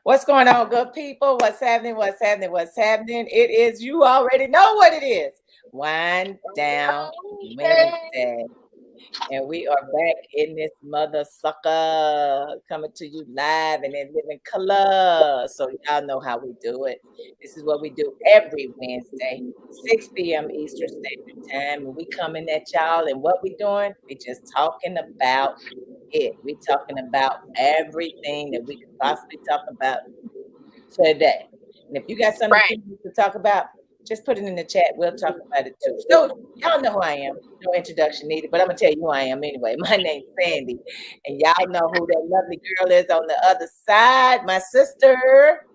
What's going on, good people? What's happening? What's happening? What's happening? It is, you already know what it is. Wind Down Wednesday. And we are back in this mother sucker coming to you live and in living color. So y'all know how we do it. This is what we do every Wednesday, 6 p.m. Eastern Standard Time. And we coming at y'all, and what we doing? We just talking about it. We talking about everything that we could possibly talk about today. And if you got something Right. to talk about, just put it in the chat. We'll talk about it too. So y'all know who I am. No introduction needed, but I'm gonna tell you who I am anyway. My name's Sandy, and y'all know who that lovely girl is on the other side. My sister.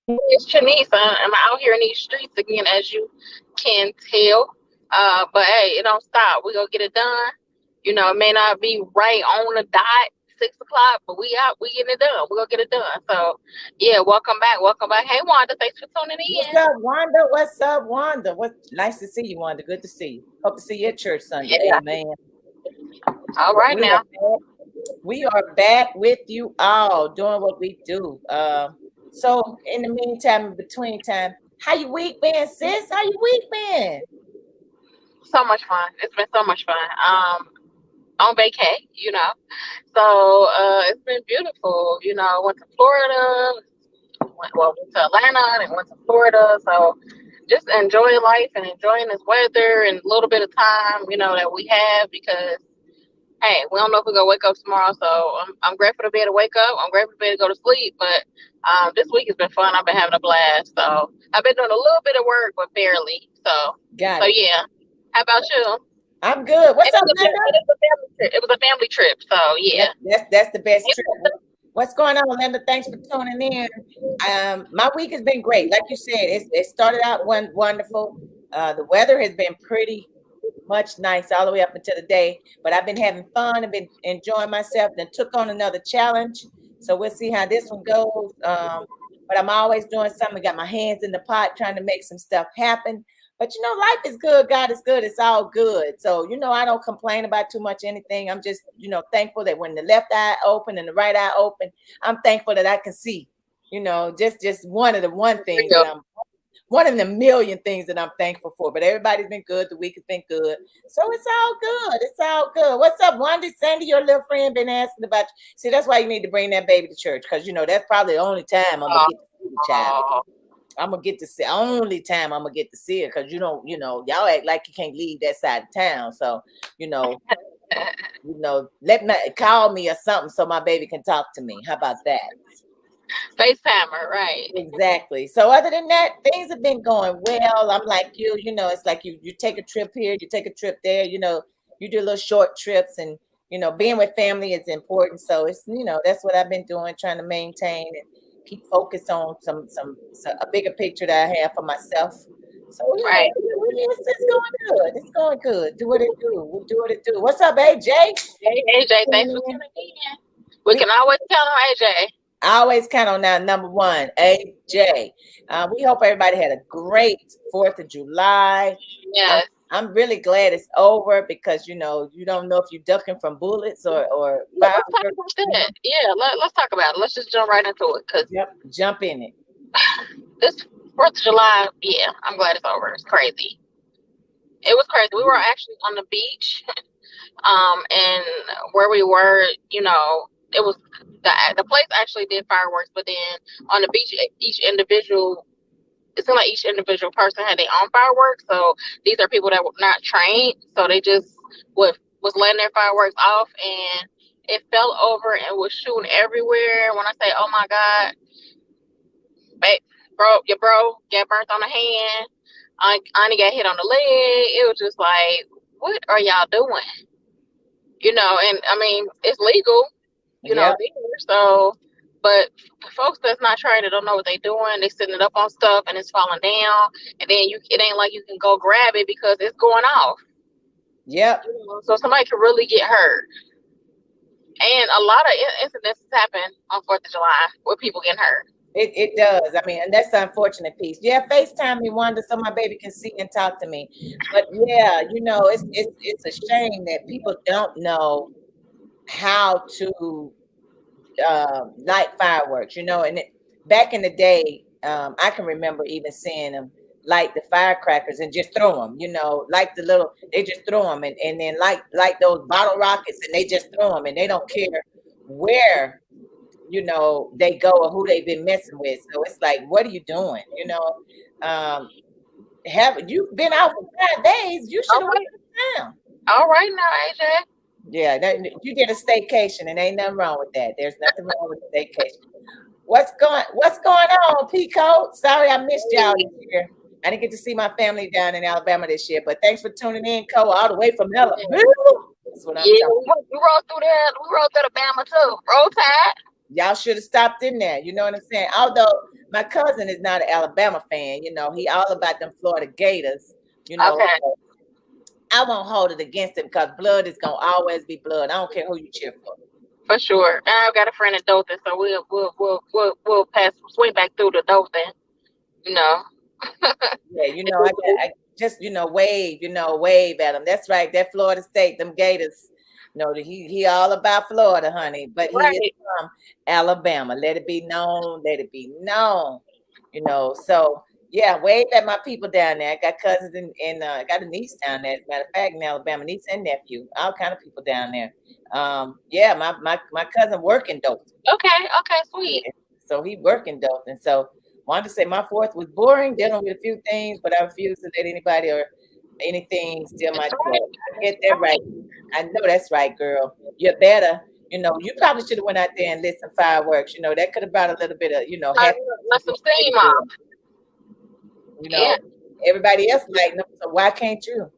It's Shanice. I'm out here in these streets again, as you can tell. But hey, it don't stop. We gonna get it done. You know, it may not be right on the dot, 6 o'clock, but we out. We getting it done. We gonna get it done. So, yeah, welcome back. Welcome back. Hey, Wanda, thanks for tuning What's in. up, Wanda? What's up, Wanda? What nice to see you, Wanda. Good to see you. Hope to see you at church Sunday. Yeah. Amen. All right We are now. back. We are back with you all doing what we do. So in the meantime, in between time, how you week been, sis? How you week been? So much fun. It's been so much fun. On vacay, you know. So it's been beautiful. You know, went to Florida. Went to Atlanta and went to Florida. So just enjoying life and enjoying this weather and a little bit of time, you know, that we have because hey, we don't know if we're gonna wake up tomorrow. So I'm grateful to be able to wake up. I'm grateful to be able to go to sleep. But this week has been fun. I've been having a blast. So I've been doing a little bit of work, but barely. Got So it. yeah. How about you? I'm good. What's up, Linda? It was a family trip. It was a family trip. So yeah. That's the best trip. What's going on, Linda? Thanks for tuning in. My week has been great. Like you said, it started out wonderful. The weather has been pretty much nice all the way up until the day, but I've been having fun. I've been enjoying myself. Then took on another challenge, so we'll see how this one goes. But I'm always doing something. Got my hands in the pot, trying to make some stuff happen. But life is good. God is good. It's all good. So I don't complain about too much anything. I'm just thankful that when the left eye open and the right eye open, I'm thankful that I can see. Just one of the things that I'm one of the million things that I'm thankful for. But everybody's been good. The week has been good. So it's all good. It's all good. What's up, Wanda? Sandy, your little friend been asking about you. See, that's why you need to bring that baby to church, because that's probably the only time I'm gonna get to see the child. I'm gonna get to see only time I'm gonna get to see it, because y'all act like you can't leave that side of town. So, let me call me or something so my baby can talk to me. How about that? FaceTimer, right. Exactly. So other than that, things have been going well. I'm like you, it's like you take a trip here, you take a trip there, you do little short trips, and being with family is important. So it's that's what I've been doing, trying to maintain and keep focused on some a bigger picture that I have for myself. So Right. it's going good. It's going good. Do what it do. We'll do what it do. What's up, AJ? Hey, AJ, thanks for tuning in. We We can always count on AJ. I always count on that number one, AJ. We hope everybody had a great 4th of July. Yes. I'm really glad it's over, because you don't know if you're ducking from bullets or Let's talk about that. Yeah, let's talk about it. Let's just jump right into it because jump in it. this 4th of July, yeah, I'm glad it's over. It's crazy. It was crazy. We were actually on the beach, and where we were, it was the place actually did fireworks, but then on the beach, it seemed like each individual person had their own fireworks. So these are people that were not trained, so they just was letting their fireworks off, and it fell over and was shooting everywhere. When I say, oh my God, your bro got burnt on the hand. Auntie got hit on the leg. It was just like, what are y'all doing? And I mean, it's legal, there. So, but folks that's not trained, they don't know what they're doing. They setting it up on stuff and it's falling down. And then it ain't like you can go grab it because it's going off. Yep. So somebody could really get hurt. And a lot of incidents happen on 4th of July with people getting hurt. It does. I mean, and that's the unfortunate piece. Yeah, FaceTime me, Wanda, so my baby can see and talk to me. But yeah, it's a shame that people don't know how to light fireworks, you know. And back in the day, I can remember even seeing them light the firecrackers and just throw them, you know, like they just throw them, and then like those bottle rockets, and they just throw them, and they don't care where, you know, they go or who they've been messing with. So it's like, what are you doing? You know, have you been out for 5 days? You should have went down. All right now, AJ. Yeah, you did a staycation, and ain't nothing wrong with that. There's nothing wrong with a staycation. What's going on, Pico? Sorry I missed y'all this year. I didn't get to see my family down in Alabama this year, but thanks for tuning in, Co, all the way from Alabama. That's what I'm talking about. We rode through there. We rode through Alabama too. Roll Tide. Y'all should have stopped in there. You know what I'm saying? Although my cousin is not an Alabama fan, you know, he all about them Florida Gators. You know, okay. I won't hold it against him because blood is gonna always be blood. I don't care who you cheer for. For sure. I've got a friend in Dothan, so we'll swing back through the Dothan. You know. Yeah, you know, I just, you know, wave at him. That's right, that Florida State, them Gators. You know, he all about Florida, honey, but he is from Alabama. Let it be known. You know, so yeah, wave at my people down there. I got cousins and I got a niece down there. As a matter of fact, in Alabama, niece and nephew, all kind of people down there. Yeah, my cousin working Dothan. Okay, sweet. So he working Dothan. So wanted to say my 4th was boring, dealing with a few things, but I refuse to let anybody or anything steal my joy. I get that right. I know that's right, girl. You're better. You know, you probably should have went out there and lit some fireworks. You know, that could have brought a little bit of, you know, let some steam off. You know, everybody else lighting up, so why can't you?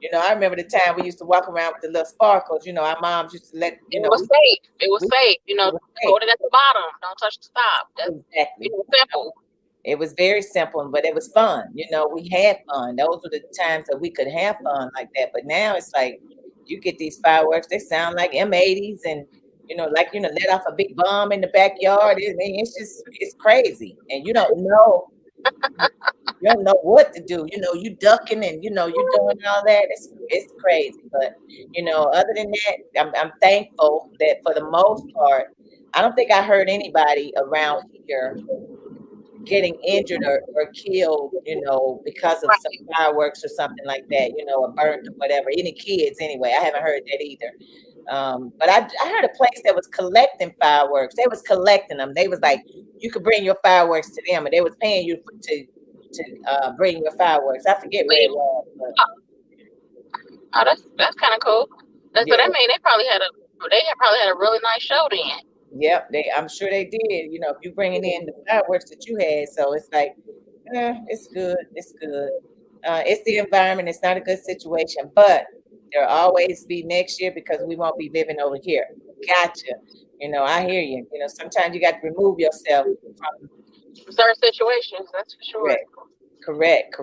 You know, I remember the time we used to walk around with the little sparkles. You know, our moms used to let, you know. It was safe. You know, hold it at the bottom. Don't touch the stop. That's exactly. It was simple. It was very simple, but it was fun. You know, we had fun. Those were the times that we could have fun like that. But now it's like, you get these fireworks, they sound like M80s and, you know, like, you know, let off a big bomb in the backyard. It's crazy. And you don't know. You don't know what to do. You know, you ducking and, you know, you're doing all that. It's crazy. But, you know, other than that, I'm thankful that for the most part, I don't think I heard anybody around here getting injured or killed, you know, because of some fireworks or something like that, you know, or burnt or whatever. Any kids anyway. I haven't heard that either. But I heard a place that was collecting fireworks. They was collecting them. They was like, you could bring your fireworks to them, and they was paying you to bring your fireworks. I forget where it was. Oh, that's kind of cool. So that mean they probably had a really nice show then. Yep, I'm sure they did. You know, if you bringing in the fireworks that you had, so it's like, it's good. It's good. It's the environment. It's not a good situation, but there'll always be next year because we won't be living over here. Gotcha. You know, I hear you. You know, sometimes you got to remove yourself from certain situations. That's for sure. Correct.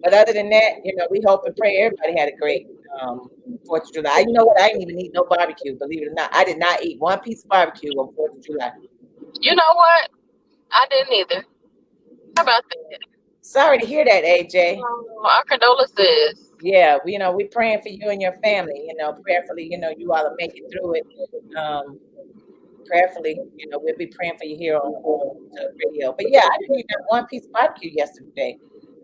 But other than that, you know, we hope and pray everybody had a great 4th of July. You know what? I didn't even eat no barbecue. Believe it or not, I did not eat one piece of barbecue on 4th of July. You know what? I didn't either. How about that? Sorry to hear that, AJ. Our condolences. Yeah, you know, we're praying for you and your family. You know, prayerfully, you know, you all are making through it. Prayerfully, you know, we'll be praying for you here on the radio. But yeah, I didn't eat not one piece of barbecue yesterday.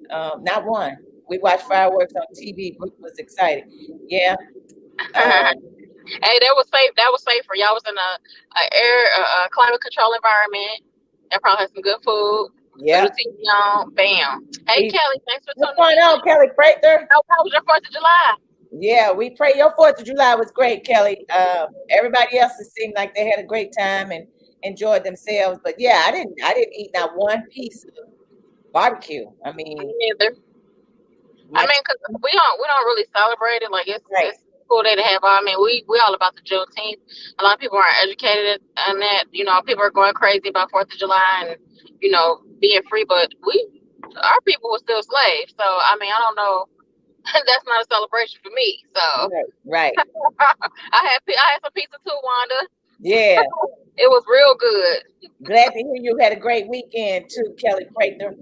Not one. We watched fireworks on TV. We was excited. Yeah. Hey, that was safe. That was safer. Y'all was in a climate control environment. That probably had some good food. Yeah. TV on. Bam. Hey, Kelly, thanks for tuning in. What's going on, Kelly Prather? How was your 4th of July? Yeah, we pray your 4th of July was great, Kelly. Everybody else it seemed like they had a great time and enjoyed themselves. But yeah, I didn't eat not one piece of barbecue. I mean, me neither. Because we don't really celebrate it. Like it's a cool day to have. I mean, we all about the Juneteenth. A lot of people aren't educated on that. You know, people are going crazy about 4th of July and, you know, being free. But our people were still slaves. So I mean, I don't know. That's not a celebration for me. So right. I had some pizza too, Wanda. Yeah. It was real good. Glad to hear you had a great weekend too, Kelly Prather.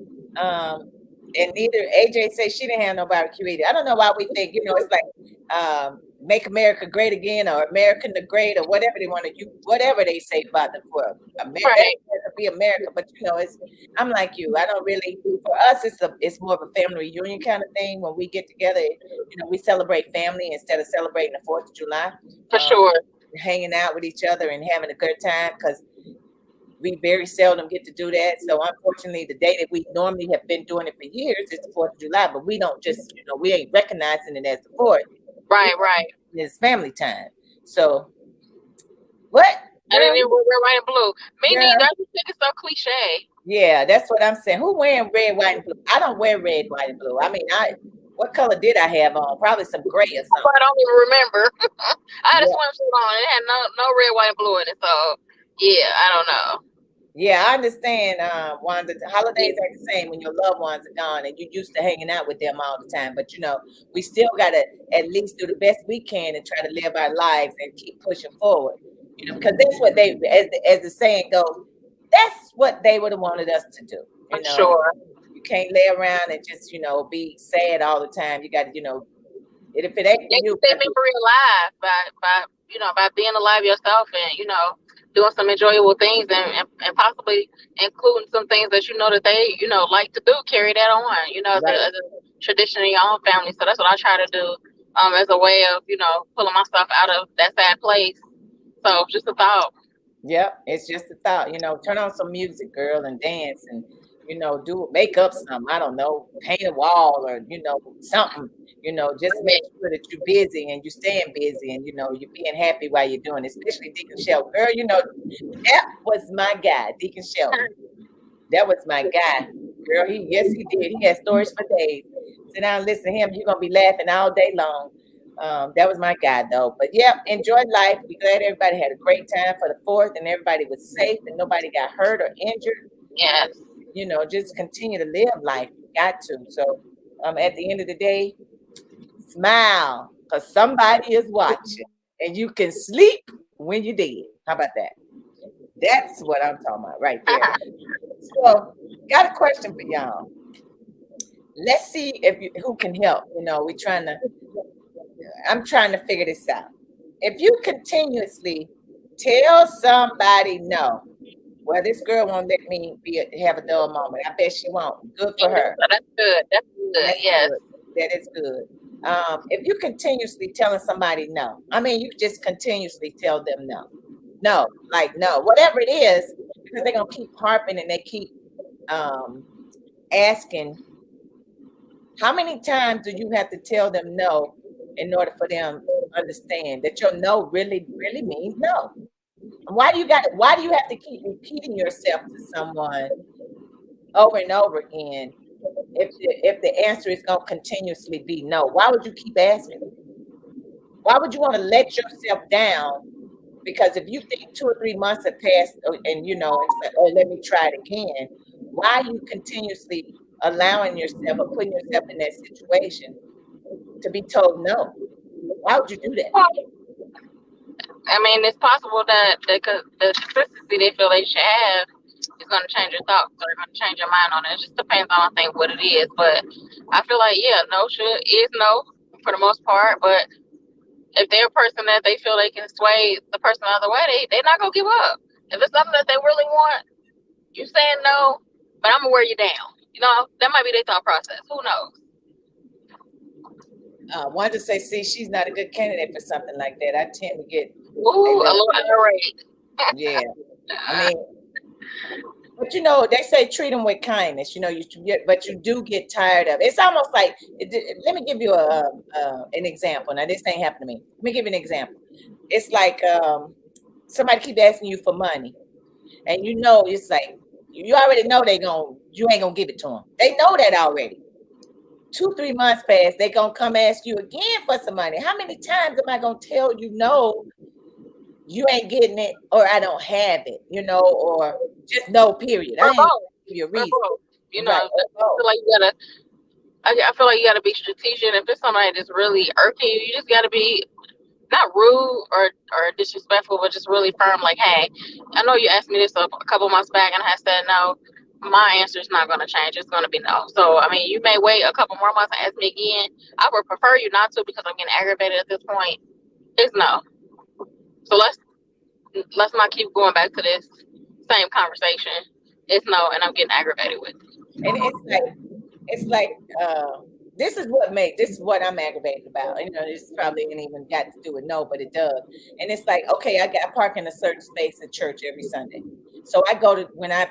And neither AJ said she didn't have no barbecue either. I don't know why we think, you know, it's like Make America Great Again or American the Great or whatever they want to use, whatever they say about the for America, Right. be America. But it's I'm like you. I don't really for us it's more of a family reunion kind of thing when we get together. We celebrate family instead of celebrating the 4th of July. For sure. Hanging out with each other and having a good time because we very seldom get to do that. So unfortunately, the day that we normally have been doing it for years is the 4th of July, but we don't just, we ain't recognizing it as the 4th. Right. It's family time. So what? And then we're white and blue. Me Yeah. neither. I just think it's so cliche. Yeah, that's what I'm saying. Who wearing red, white, and blue? I don't wear red, white, and blue. I mean, what color did I have on? Probably some gray or something. I don't even remember. I had a swimsuit on. It had no red, white, and blue in it. So yeah, I don't know. Yeah, I understand, Wanda. The holidays are the same when your loved ones are gone and you're used to hanging out with them all the time. But we still gotta at least do the best we can and try to live our lives and keep pushing forward. Because that's what they, as the saying goes, that's what they would have wanted us to do. For sure. You can't lay around and just be sad all the time. You got to if it ain't for you, keep that memory alive by being alive yourself and doing some enjoyable things and possibly including some things that that they like to do, carry that on as a tradition in your own family. So that's what I try to do as a way of pulling myself out of that sad place. So just a thought. Yep, it's just a thought. Turn on some music, girl, and dance and make up something. I don't know, paint a wall or something. Just make sure that you're busy and you're staying busy and you're being happy while you're doing it. Especially Deacon Shelton. Girl, that was my guy, Deacon Shelton. That was my guy. Girl, he did. He had stories for days. Sit down and listen to him. You're gonna be laughing all day long. That was my guy though. But yeah, enjoy life. Be glad everybody had a great time for the 4th and everybody was safe and nobody got hurt or injured. Yes. Just continue to live life. You got to. So at the end of the day, smile because somebody is watching and you can sleep when you're dead. How about that? That's what I'm talking about right there. So got a question for y'all. Let's see who can help. I'm trying to figure this out. If you continuously tell somebody no, well, this girl won't let me have a dull moment. I bet she won't. Good for her. That's good. That's good. Yes. Good. That is good. If you continuously telling somebody no, you just continuously tell them no. No, like no, whatever it is, because they're gonna keep harping and they keep asking. How many times do you have to tell them no in order for them to understand that your no really, really means no? Why do you have to keep repeating yourself to someone over and over again if the answer is going to continuously be no? Why would you keep asking? Why would you want to let yourself down? Because if you think 2 or 3 months have passed and say, oh, let me try it again, why are you continuously allowing yourself or putting yourself in that situation to be told no? Why would you do that? It's possible that the consistency they feel they should have is going to change your thoughts or going to change your mind on it. It just depends on, I think, what it is. But I feel like, no is no for the most part. But if they're a person that they feel they can sway the person the other way, they're not going to give up. If it's something that they really want, you saying no, but I'm going to wear you down. That might be their thought process. Who knows? Wanted to say, see, she's not a good candidate for something like that. I tend to get a little irate. Yeah, but they say treat them with kindness. But you do get tired of it. It's almost like. Let me give you an example. Now this ain't happened to me. Let me give you an example. It's like somebody keep asking you for money, and it's like you already know you ain't gonna give it to them. They know that already. 2-3 months pass, they gonna come ask you again for some money. How many times am I gonna tell you no? You ain't getting it, or I don't have it, or just no. Period. I ain't give you a reason. I feel like you gotta. I feel like you gotta be strategic. If it's somebody that's really irking you, you just gotta be not rude or disrespectful, but just really firm. Like, hey, I know you asked me this a couple months back, and I said no. My answer is not going to change. It's going to be no. So, you may wait a couple more months and ask me again. I would prefer you not to because I'm getting aggravated at this point. It's no. So let's not keep going back to this same conversation. It's no, and I'm getting aggravated with it. And it's like this is what I'm aggravated about. You know, this probably ain't even got to do with no, but it does. And it's like, okay, I park in a certain space at church every Sunday. So when I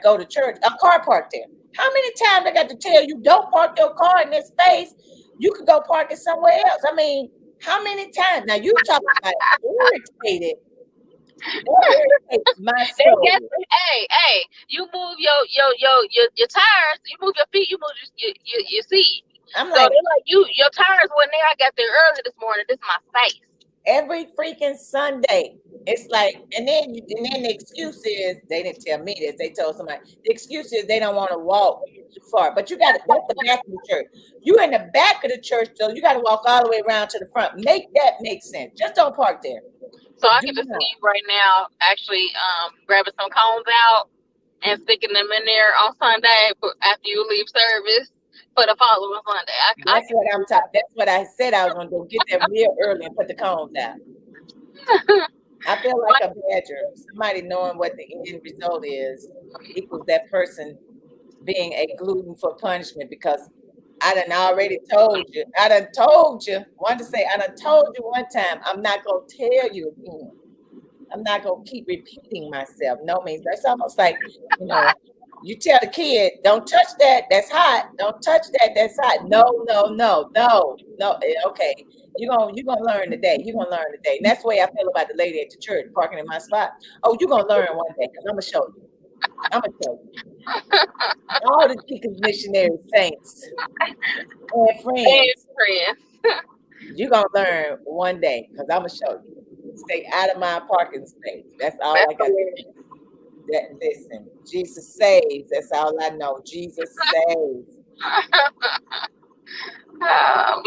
go to church, a car parked there. How many times I got to tell you, don't park your car in this space? You could go park it somewhere else. I mean, how many times? Now you talking about irritated. My soul. Hey, you move your tires, you move your feet, you move your seat. I'm so like, they're like, your tires weren't there. I got there early this morning. This is my space. Every freaking Sunday. It's like, and then the excuse is, they didn't tell me this, they told somebody, the excuse is they don't want to walk too far. But that's the back of the church. You in the back of the church, though, you got to walk all the way around to the front. Make that make sense. Just don't park there. So I can just see you right now actually grabbing some cones out and sticking them in there on Sunday after you leave service for the following Sunday. That's what I'm talking. That's what I said I was going to do. Get there real early and put the cones out. I feel like a badger. Somebody knowing what the end result is equals that person being a gluten for punishment, because I done already told you. I done told you one time, I'm not going to tell you again. I'm not going to keep repeating myself. No means that's almost like, you tell the kid, don't touch that. That's hot. Don't touch that. That's hot. No. Okay. You're gonna learn today. You're gonna learn today. And that's the way I feel about the lady at the church parking in my spot. Oh, you're gonna learn one day, because I'm gonna show you. All the Deacons Missionary Saints and friends. You're gonna learn one day, because I'm gonna show you. Stay out of my parking space. That's all I got to do. Listen, Jesus saves. That's all I know. Jesus saves. I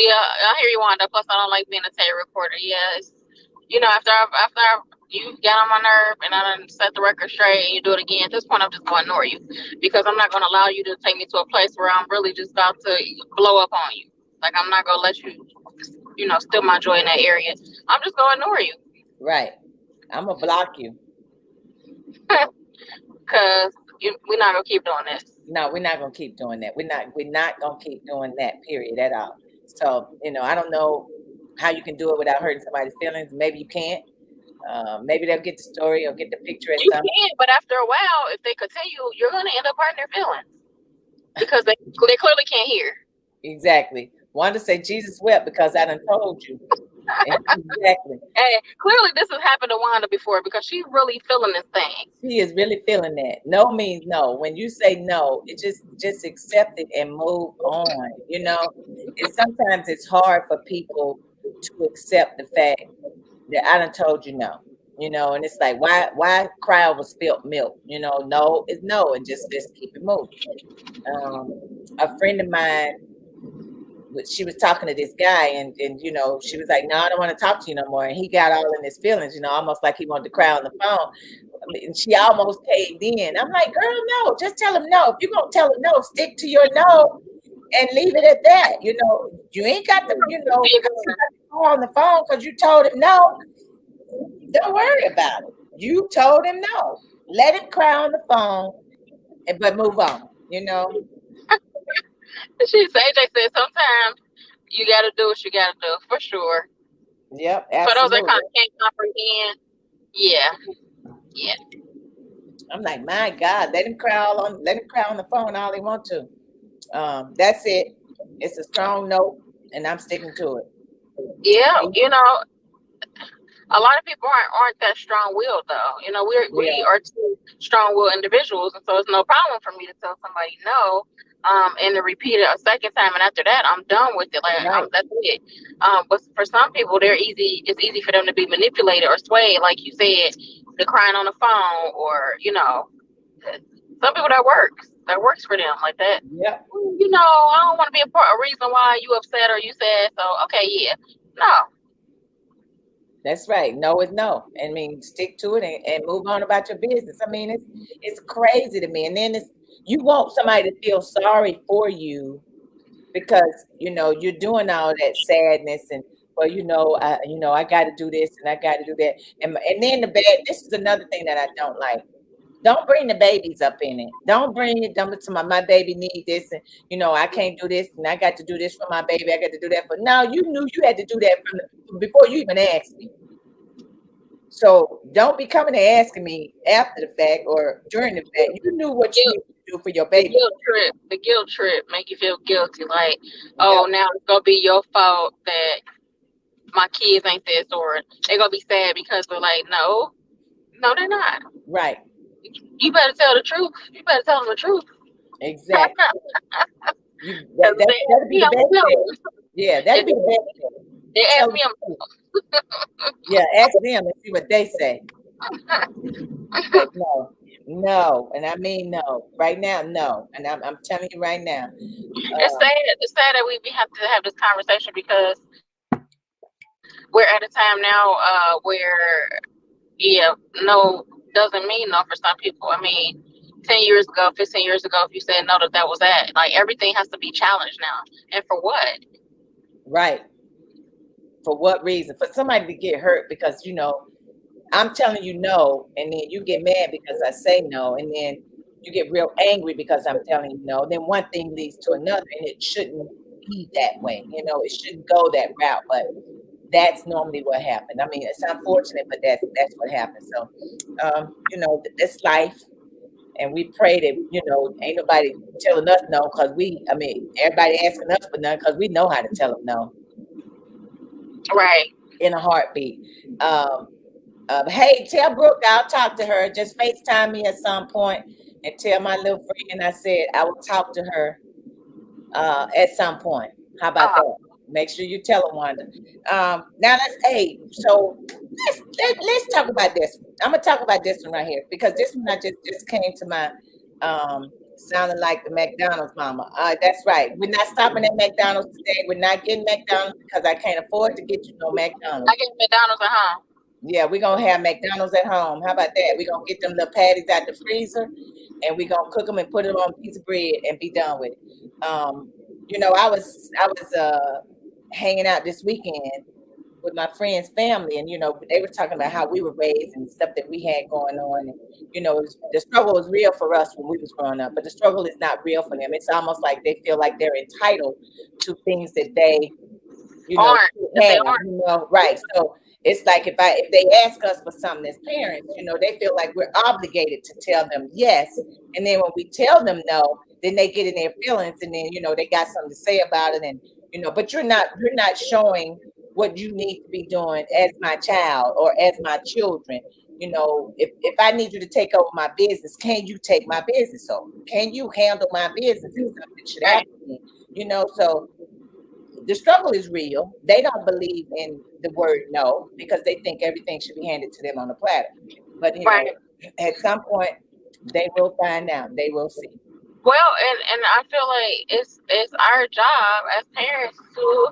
hear you, Wanda. Plus, I don't like being a tape recorder. Yes, after you get on my nerve and I done set the record straight and you do it again, at this point I'm just going to ignore you, because I'm not going to allow you to take me to a place where I'm really just about to blow up on you. Like, I'm not going to let you, steal my joy in that area. I'm just going to ignore you. Right. I'm going to block you. Because we're not going to keep doing this. No, we're not going to keep doing that. We're not going to keep doing that, period, at all. So, I don't know how you can do it without hurting somebody's feelings. Maybe you can't. Maybe they'll get the story or get the picture. You can, but after a while, if they continue, you're going to end up hurting their feelings, because they clearly can't hear. Exactly. Wanda said Jesus wept because I done told you. Exactly. Hey, clearly this has happened to Wanda before, because she's really feeling this thing. She is really feeling that. No means no. When you say no, it just accept it and move on. And sometimes it's hard for people to accept the fact that I done told you no. And it's like, why cry over spilt milk? No is no, and just let's keep it moving. A friend of mine, she was talking to this guy, and she was like, no, I don't want to talk to you no more. And he got all in his feelings, almost like he wanted to cry on the phone. And she almost caved in. I'm like, girl, no, just tell him no. If you're going to tell him no, stick to your no and leave it at that. You ain't got to, on the phone because you told him no. Don't worry about it. You told him no. Let him cry on the phone, but move on, AJ said sometimes you got to do what you got to do, for sure. Yep, absolutely. For those that can't comprehend, yeah. I'm like, my God, let him cry on the phone all he want to. That's it. It's a strong note, and I'm sticking to it. Yeah, a lot of people aren't that strong-willed, though. We are two strong-willed individuals, and so it's no problem for me to tell somebody no, and to repeat it a second time, and after that, I'm done with it. Like, right. That's it. But for some people, it's easy for them to be manipulated or swayed, like you said, the crying on the phone, or some people that works for them like that. Yeah. I don't want to be a reason why you upset or you sad. So okay, yeah, no. That's right. No is no. I mean, stick to it and move on about your business. I mean, it's crazy to me. And then you want somebody to feel sorry for you because, you're doing all that sadness and well, I got to do this and I got to do that. And then this is another thing that I don't like. Don't bring the babies up in it. Don't bring it. Don't to my baby need this, and I can't do this, and I got to do this for my baby. I got to do that for. No, you knew you had to do that before you even asked me. So don't be coming and asking me after the fact or during the fact. You knew what you needed to do for your baby. The guilt trip make you feel guilty. Like, oh, now it's gonna be your fault that my kids ain't this, or they're gonna be sad because they're like, no, they're not. Right. You better tell the truth. You better tell them the truth. Exactly. That'd be the best thing. Yeah, that'd be the best thing. They ask me. Yeah, ask them and see what they say. No, and I mean no. Right now, no, and I'm telling you right now. It's sad that we have to have this conversation because we're at a time now where no doesn't mean no for some people. I mean, 10 years ago, 15 years ago, if you said no, that was that. Like, everything has to be challenged now, and for what? Right. For what reason? For somebody to get hurt because I'm telling you no, and then you get mad because I say no, and then you get real angry because I'm telling you no. Then one thing leads to another, and it shouldn't be that way. It shouldn't go that route, but that's normally what happened. I mean, it's unfortunate, but that's what happened. So, it's life, and we pray that ain't nobody telling us no because everybody asking us for none because we know how to tell them no. Right. In a heartbeat. Hey, tell Brooke I'll talk to her. Just FaceTime me at some point and tell my little friend I said I will talk to her at some point. How about that? Make sure you tell her, Wanda. Now so let's talk about this. I'm gonna talk about this one right here because this one I just came to my sounding like the McDonald's mama. That's right. We're not stopping at McDonald's today. We're not getting McDonald's because I can't afford to get you no McDonald's. I get McDonald's at home. Yeah, we're gonna have McDonald's at home. How about that? We're gonna get them little patties out the freezer and we're gonna cook them and put it on a piece of bread and be done with it. I was hanging out this weekend with my friend's family, and they were talking about how we were raised and stuff that we had going on, and the struggle was real for us when we was growing up, but the struggle is not real for them. It's almost like they feel like they're entitled to things that they aren't. Right. So it's like if they ask us for something as parents, they feel like we're obligated to tell them yes, and then when we tell them no, then they get in their feelings, and then they got something to say about it, and but you're not showing what you need to be doing as my child or as my children. If I need you to take over my business, can you take my business over? Can you handle my business if something should happen to me? So the struggle is real. They don't believe in the word no because they think everything should be handed to them on a platter. But at some point they will find out. They will see. Well, and I feel like it's our job as parents to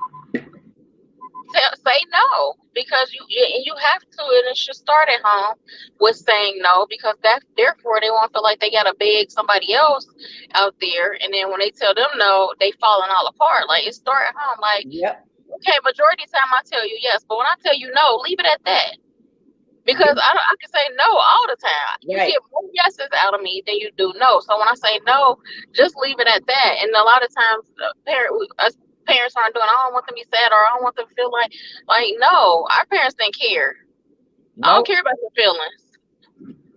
say no, because you have to, and it should start at home with saying no, because therefore they won't feel like they gotta beg somebody else out there, and then when they tell them no, they falling all apart. Like, it start at home. Like, okay, majority of the time I tell you yes, but when I tell you no, leave it at that. Because I can say no all the time. You get more yeses out of me than you do no. So when I say no, just leave it at that. And a lot of times, us parents aren't doing, I don't want them to be sad, or I don't want them to feel like no, our parents didn't care. Nope. I don't care about your feelings.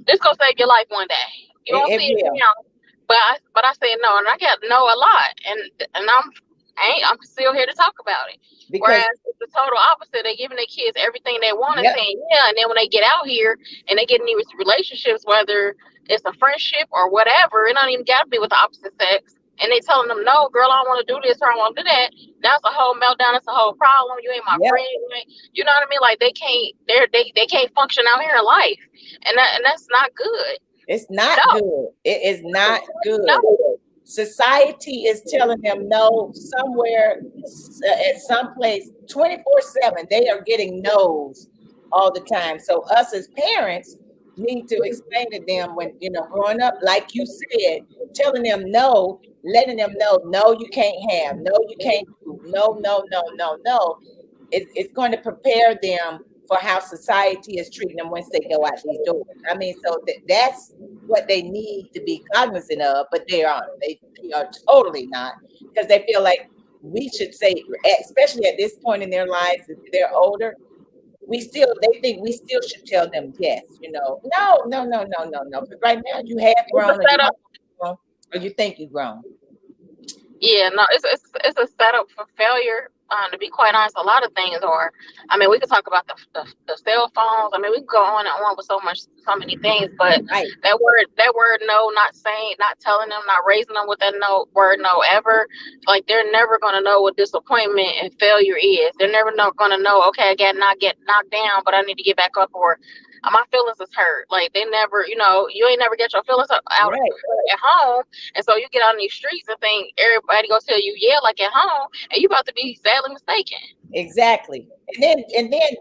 This gonna save your life one day. You don't see it now. But I say no, and I get no a lot, and I'm still here to talk about it. Whereas it's the total opposite. They're giving their kids everything they want and saying and then when they get out here and they get in these relationships, whether it's a friendship or whatever, it don't even gotta be with the opposite sex, and they telling them, no, girl, I don't want to do this or I want to do that. That's a whole meltdown. It's a whole problem. You ain't my friend. You know what I mean? Like, they can't function out here in life, and that's not good. It's not good. It is not good. No. Society is telling them no somewhere at some place 24/7. They are getting no's all the time. So us as parents need to explain to them when, growing up, like you said, telling them no, letting them know, no, you can't have, no, you can't do, no. it's going to prepare them for how society is treating them once they go out these doors. I mean, so that's what they need to be cognizant of, but they aren't. They are totally not, because they feel like we should say, especially at this point in their lives, if they're older, they think we still should tell them yes. No. Because right now you have It's a grown, or you setup. have grown, or you think you've grown. Yeah, no, it's a setup for failure. To be quite honest, a lot of things are. I mean, we could talk about the cell phones. I mean, we can go on and on with so many things. But Right. that word no, not saying, not telling them, not raising them with that no word no ever. Like they're never gonna know what disappointment and failure is. They're never gonna know. Okay, I get knocked down, but I need to get back up, or my feelings is hurt. Like they never, you ain't never get your feelings out Right. at home. And so you get out in these streets and think everybody gonna tell you, yeah, like at home, and you about to be sadly mistaken. Exactly. And then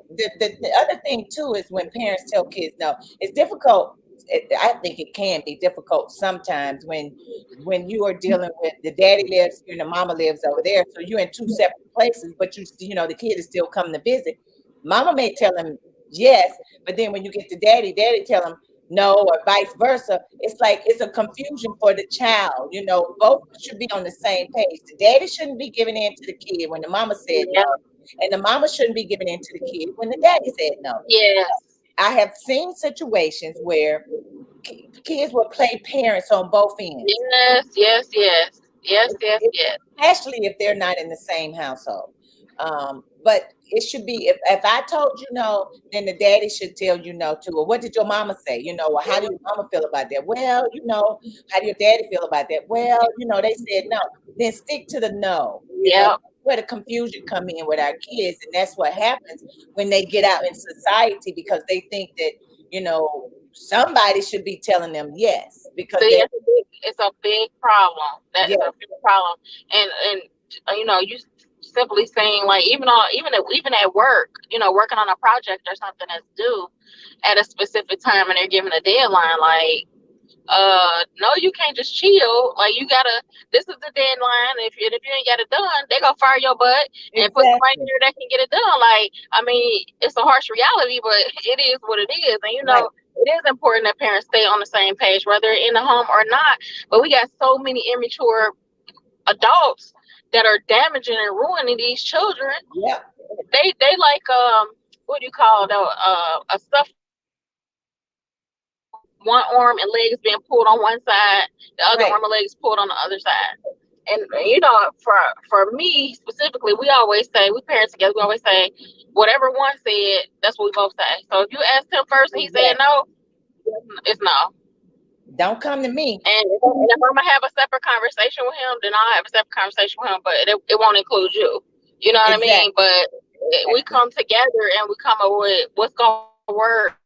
the other thing too is when parents tell kids no, it's difficult. I think it can be difficult sometimes when you are dealing with the daddy lives here and the mama lives over there, so you're in two separate places, but the kid is still coming to visit. Mama may tell him yes, but then when you get to daddy tell him no, or vice versa. It's like it's a confusion for the child. Both should be on the same page. The daddy shouldn't be giving in to the kid when the mama said no, Yeah. and the mama shouldn't be giving in to the kid when the daddy said no. Yes. I have seen situations where kids will play parents on both ends, Yes. especially if they're not in the same household. But it should be, if I told you no, then the daddy should tell you no too. Or what did your mama say? Or how do your mama feel about that? Well, how do your daddy feel about that? Well, they said no. Then stick to the no. Yep. Where the confusion come in with our kids, and that's what happens when they get out in society, because they think that somebody should be telling them yes, because See, it's a big problem. That is yeah, a big problem. And you simply saying, like, even at work, working on a project or something that's due at a specific time, and they're given a deadline, like, no, you can't just chill. Like, this is the deadline. If you ain't got it done, they gonna fire your butt and put somebody exactly. here that can get it done. Like, I mean, it's a harsh reality, but it is what it is. And Right. it is important that parents stay on the same page, whether in the home or not. But we got so many immature adults that are damaging and ruining these children. Yeah. They like, what do you call it, a stuff, one arm and leg is being pulled on one side, the other Right. arm and leg is pulled on the other side. And for me specifically, we parents together, we always say, whatever one said, that's what we both say. So if you asked him first and he said no, it's no. Don't come to me. And if I'm gonna have a separate conversation with him, then I'll have a separate conversation with him, but it won't include you. You know what I mean? Exactly. But we come together and we come up with what's gonna work.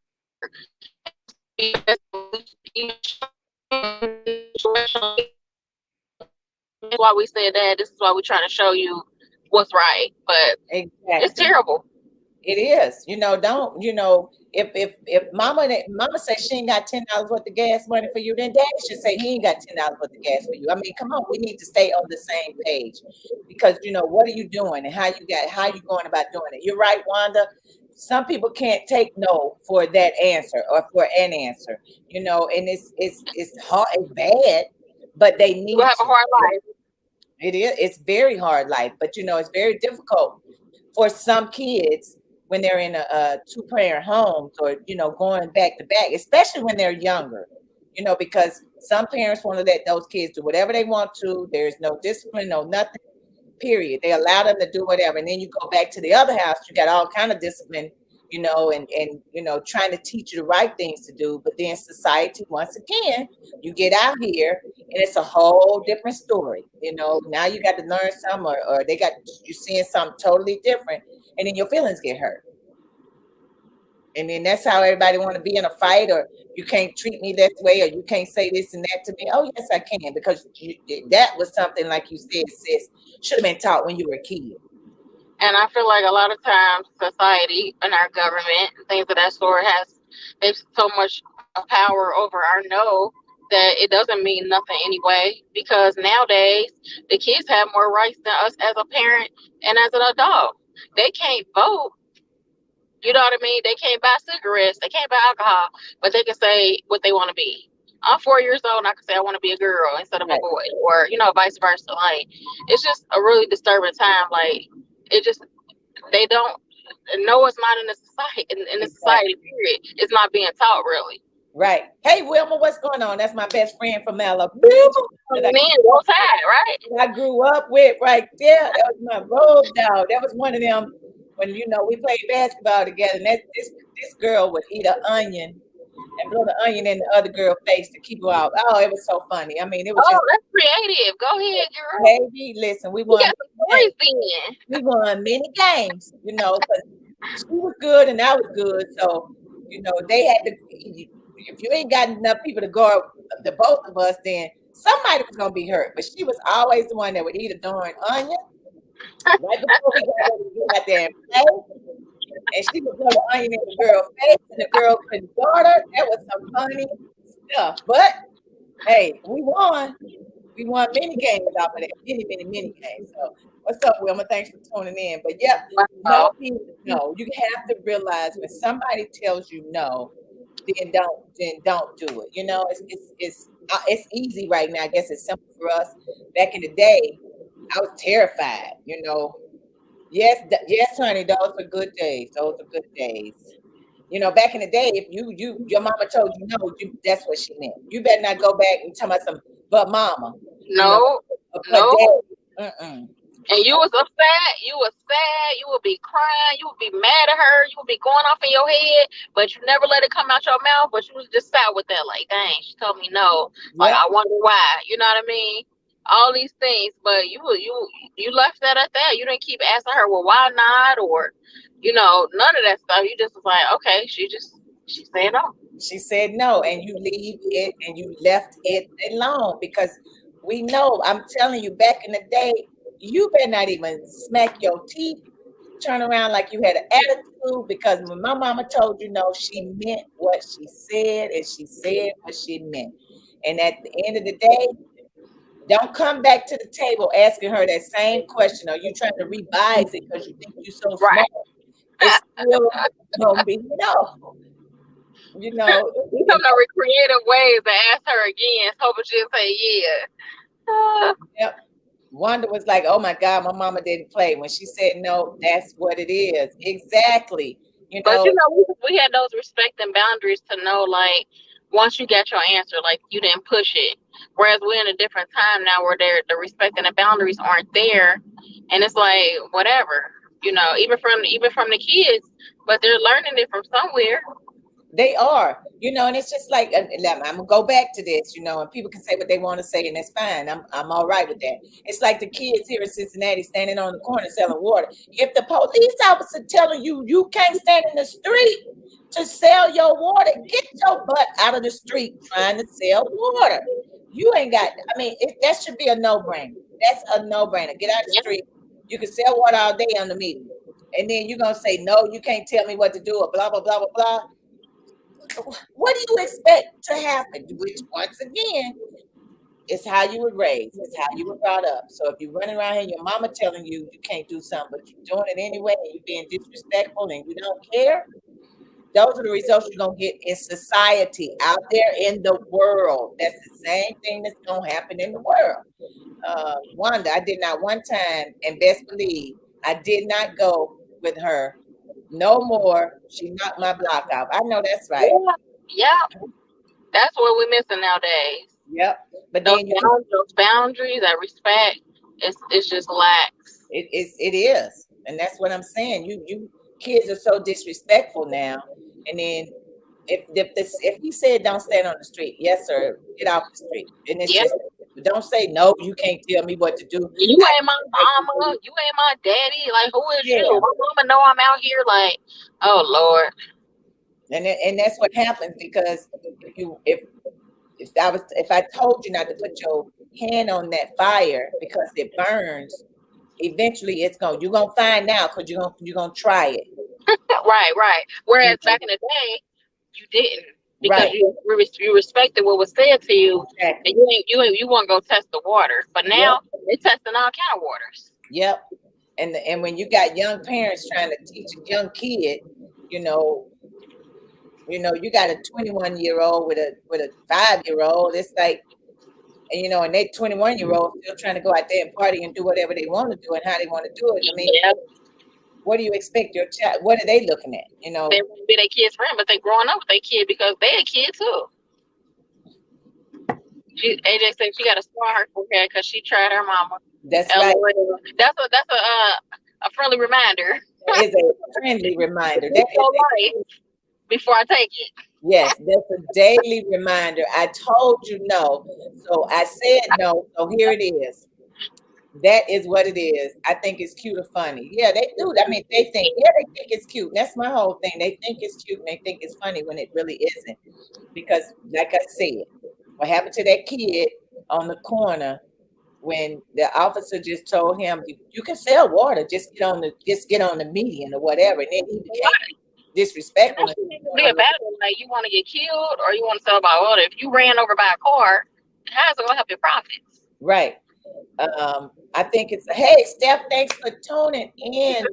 That's why we said that. This is why we're trying to show you what's right. But Exactly. it's terrible. It is. Don't, if mama says she ain't got $10 worth of gas money for you, then daddy should say he ain't got $10 worth of gas for you. I mean, come on, we need to stay on the same page, because what are you doing and how you going about doing it. You're right, Wanda. Some people can't take no for that answer or for an answer, and it's hard, it's bad, but they need You have a hard life. It is. It's very hard life, but it's very difficult for some kids when they're in a two-parent homes, or going back to back, especially when they're younger. Because some parents want to let those kids do whatever they want to. There's no discipline, no nothing. Period. They allow them to do whatever, and then you go back to the other house. You got all kind of discipline, and trying to teach you the right things to do. But then society, once again, you get out here, and it's a whole different story. Now you got to learn something, or you're seeing something totally different, and then your feelings get hurt. And then that's how everybody want to be in a fight, or you can't treat me this way, or you can't say this and that to me. Oh, yes, I can, because that was something, like you said, sis, should have been taught when you were a kid. And I feel like a lot of times society and our government and things of that sort they've so much power over our no that it doesn't mean nothing anyway, because nowadays the kids have more rights than us as a parent and as an adult. They can't vote. You know what I mean? They can't buy cigarettes. They can't buy alcohol, but they can say what they want to be. I'm 4 years old and I can say I want to be a girl instead of a Right. boy, or vice versa. Like, it's just a really disturbing time. Like, it just they don't know it's not in the society. In the society, period, it's not being taught really. Right. Hey, Wilma, what's going on? That's my best friend from Alabama. Men, both sides, right? I grew up with right there. That was my road dog. That was one of them when we played basketball together. And this girl would eat an onion and blow the onion in the other girl's face to keep her out. Oh, it was so funny. I mean, it was just that's creative. Go ahead, girl. baby. Listen, we won. We won many games. Because she was good and I was good. So they had to. If you ain't got enough people to guard the both of us, then somebody was gonna be hurt. But she was always the one that would eat a darn onion right before we got there and play. And she would throw the onion in the girl's face, and the girl couldn't guard her. That was some funny stuff. But hey, we won. We won many games off of that. Many, many, many games. So what's up, Wilma? Thanks for tuning in. But yeah, no, you have to realize when somebody tells you no, then don't do it. It's easy right now. I guess it's simple for us. Back in the day, I was terrified. Yes, honey, those are good days. Those are good days. Back in the day, if your mama told you no, that's what she meant. You better not go back and tell me some, but mama. No. Mm-mm. And you was upset, you was sad, you would be crying, you would be mad at her, you would be going off in your head, but you never let it come out your mouth, but you was just sat with that like, dang, she told me no. Like, I wonder why. You know what I mean? All these things, but you left that at that. You didn't keep asking her, well, why not? Or, none of that stuff. You just was like, okay, she said no. She said no, and you leave it and you left it alone because we know, I'm telling you, back in the day, you better not even smack your teeth, turn around like you had an attitude, because when my mama told you no, she meant what she said, and she said what she meant. And at the end of the day, don't come back to the table asking her that same question. Are you trying to revise it because you think you're so smart? It's still gonna be no. Some of creative ways to ask her again, hoping she'll say yeah. Yep. Wanda was like, oh my God, my mama didn't play. When she said no, that's what it is. Exactly. But we had those respect and boundaries to know, like, once you get your answer, like, you didn't push it. Whereas we're in a different time now where the respect and the boundaries aren't there. And it's like, whatever, even from the kids, but they're learning it from somewhere. They are, and it's just like, I'm gonna go back to this, and people can say what they want to say, and that's fine. I'm all right with that. It's like the kids here in Cincinnati standing on the corner selling water. If the police officer telling you can't stand in the street to sell your water, get your butt out of the street trying to sell water. You ain't got. That should be a no-brainer. That's a no-brainer. Get out of the street. You can sell water all day on the meter, and then you're gonna say no. You can't tell me what to do, or blah blah blah blah blah. What do you expect to happen? Which, once again, is how you were raised. It's how you were brought up. So if you're running around here and your mama telling you can't do something, but you're doing it anyway, and you're being disrespectful and you don't care, those are the results you're going to get in society, out there in the world. That's the same thing that's going to happen in the world. Wanda, I did not one time, and best believe, I did not go with her no more. She knocked my block out. I know that's right. Yeah. That's what we're missing nowadays. Yep. But those boundaries, that respect, it's just lax. It is. And that's what I'm saying. You kids are so disrespectful now. And then if you said don't stand on the street, yes, sir, get off the street. And it's just, don't say no, you can't tell me what to do. You ain't my mama, you ain't my daddy. Like, who is you? My mama know I'm out here, like, oh Lord. And that's what happens, because if I told you not to put your hand on that fire because it burns, eventually you're gonna find out, because you're gonna try it. Right. Whereas back in the day, you didn't, because you respected what was said to you, and you want to go test the water. But now they're testing all kind of waters. Yep. And when you got young parents trying to teach a young kid, you know, you got a 21-year-old with a 5-year-old. It's like, and they 21-year-old still trying to go out there and party and do whatever they want to do and how they want to do it. I mean, Yeah, what do you expect your child? What are they looking at? they want to be their kid's friend, but they growing up with their kid because they a kid too. AJ said she got a scar on her forehead because she tried her mama. That's right. LOL. That's a friendly reminder. It's a friendly reminder. That So right before I take it. Yes, that's a daily reminder. I told you no, so I said no. So here it is. That is what it is. I think it's cute or funny. Yeah, they do. I mean, they think it's cute. That's my whole thing. They think it's cute and they think it's funny when it really isn't. Because, like I said, what happened to that kid on the corner when the officer just told him, "You can sell water. Just get on the median or whatever," and then he became disrespectful. Be a battle. Like, you want to get killed or you want to sell by water. If you ran over by a car, how's it gonna help your profits? Right. I think it's hey Steph, thanks for tuning in.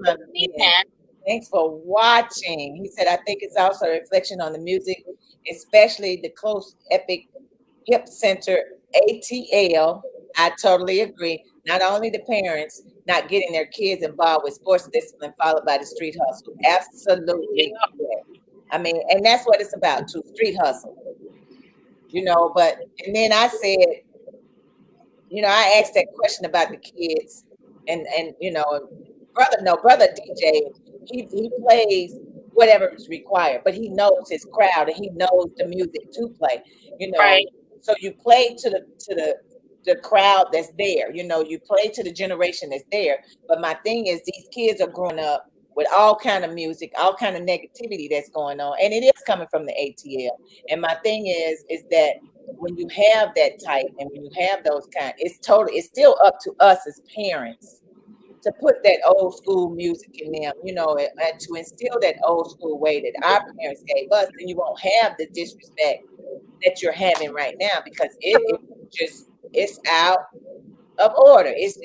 Thanks for watching. He said, I think it's also a reflection on the music, especially the close epic hip center ATL. I totally agree. Not only the parents not getting their kids involved with sports discipline, followed by the street hustle. Absolutely. Yeah. I mean, and that's what it's about too, street hustle. But and then I said, I asked that question about the kids, and brother DJ, he plays whatever is required, but he knows his crowd and he knows the music to play. Right. So you play to the crowd that's there. You play to the generation that's there. But my thing is, these kids are growing up with all kind of music, all kind of negativity that's going on, and it is coming from the ATL. And my thing is that when you have that type and when you have those kind, it's still up to us as parents to put that old school music in them, and to instill that old school way that our parents gave us. Then you won't have the disrespect that you're having right now, because it's out of order. It's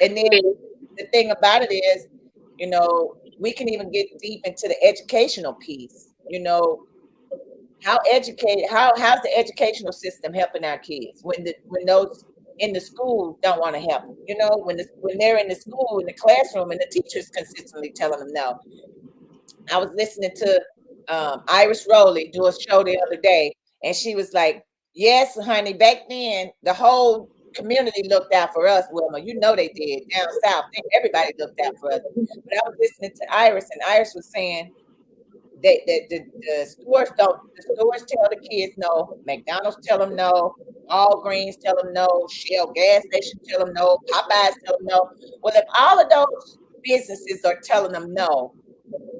and then the thing about it is, we can even get deep into the educational piece. How's the educational system helping our kids when those in the schools don't want to help them? When they're in the school, in the classroom, and the teachers consistently telling them no. I was listening to Iris Rowley do a show the other day, and she was like, "Yes, honey, back then the whole community looked out for us, Wilma. They did down south. Everybody looked out for us." But I was listening to Iris, and Iris was saying that the stores tell the kids no, McDonald's tell them no, Walgreens tell them no, Shell gas station tell them no, Popeyes tell them no. Well, if all of those businesses are telling them no,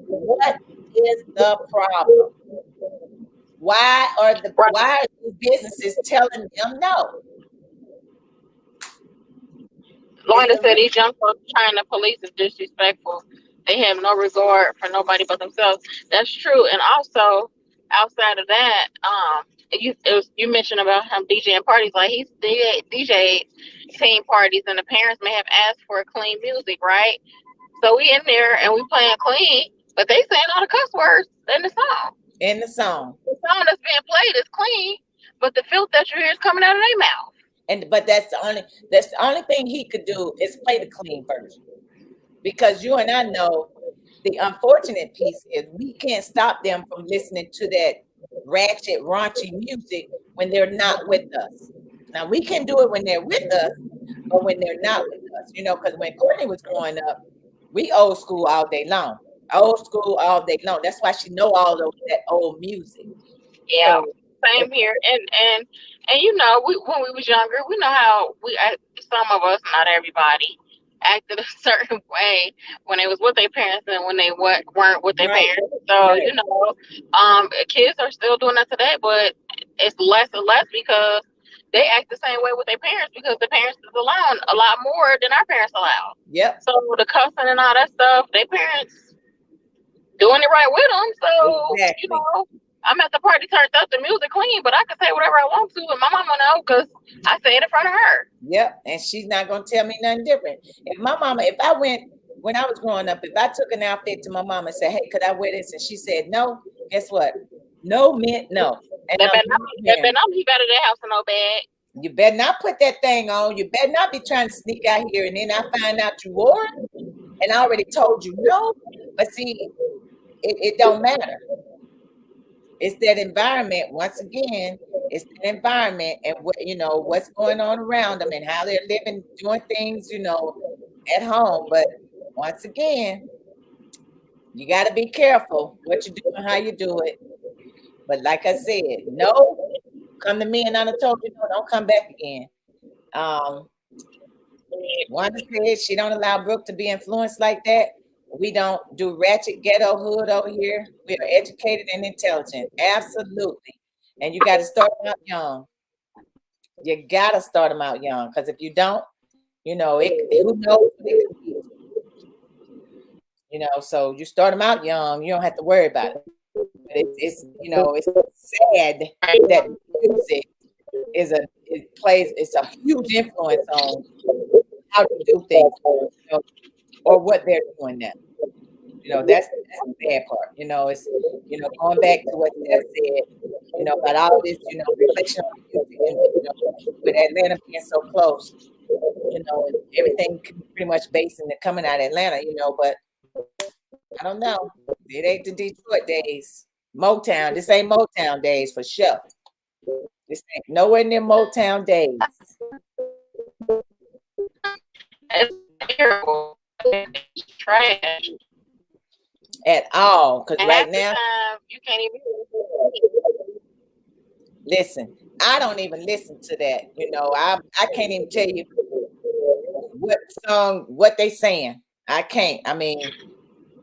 what is the problem? Why are these businesses telling them no? Lorna said these young folks trying to police is disrespectful. They have no regard for nobody but themselves. That's true. And also, outside of that, you mentioned about him DJing parties. Like, he's DJ team parties, and the parents may have asked for clean music, right? So we in there and we playing clean, but they saying all the cuss words in the song. The song that's being played is clean, but the filth that you hear is coming out of their mouth. But that's the only thing he could do is play the clean version. Because you and I know the unfortunate piece is we can't stop them from listening to that ratchet, raunchy music when they're not with us. Now, we can do it when they're with us, but when they're not with us, because when Courtney was growing up, we old school all day long. That's why she know all that old music. Yeah, same here. And when we was younger, we know how some of us, not everybody, acted a certain way when they was with their parents and when they weren't with their parents. So, kids are still doing that today, but it's less and less because they act the same way with their parents because the parents is allowing a lot more than our parents allowed. Yep. So the cussing and all that stuff, their parents doing it right with them. So, exactly. I'm at the party, turned up the music clean, but I can say whatever I want to, and my mama know because I say it in front of her. Yep, and she's not gonna tell me nothing different. If I went when I was growing up, if I took an outfit to my mama and said, "Hey, could I wear this?" and she said no, guess what? No meant no. And They better not be better than house in no bag. You better not put that thing on. You better not be trying to sneak out here, and then I find out you wore it, and I already told you no. But see, it don't matter. It's that environment. Once again, it's the environment and what what's going on around them and how they're living, doing things, at home. But once again, you got to be careful what you do and how you do it. But like I said, no, come to me and I done told you no, don't come back again. Wanda said she don't allow Brooke to be influenced like that. We don't do ratchet ghetto hood over here. We are educated and intelligent. Absolutely. And you got to start them out young. You got to start them out young. Because if you don't, who knows what it could be. So you start them out young, you don't have to worry about it. But it's sad that music it's a huge influence on how to do things, or what they're doing now. That's the bad part. It's going back to what Steph said, about all this, reflection on music and with Atlanta being so close, and everything pretty much based in coming out of Atlanta, but I don't know. It ain't the Detroit days. Motown. This ain't Motown days for sure. This ain't nowhere near Motown days. It's terrible. It's trash. At all. Because right now, you can't even listen. I don't even listen to that. I can't even tell you what song, what they saying. I can't. I mean,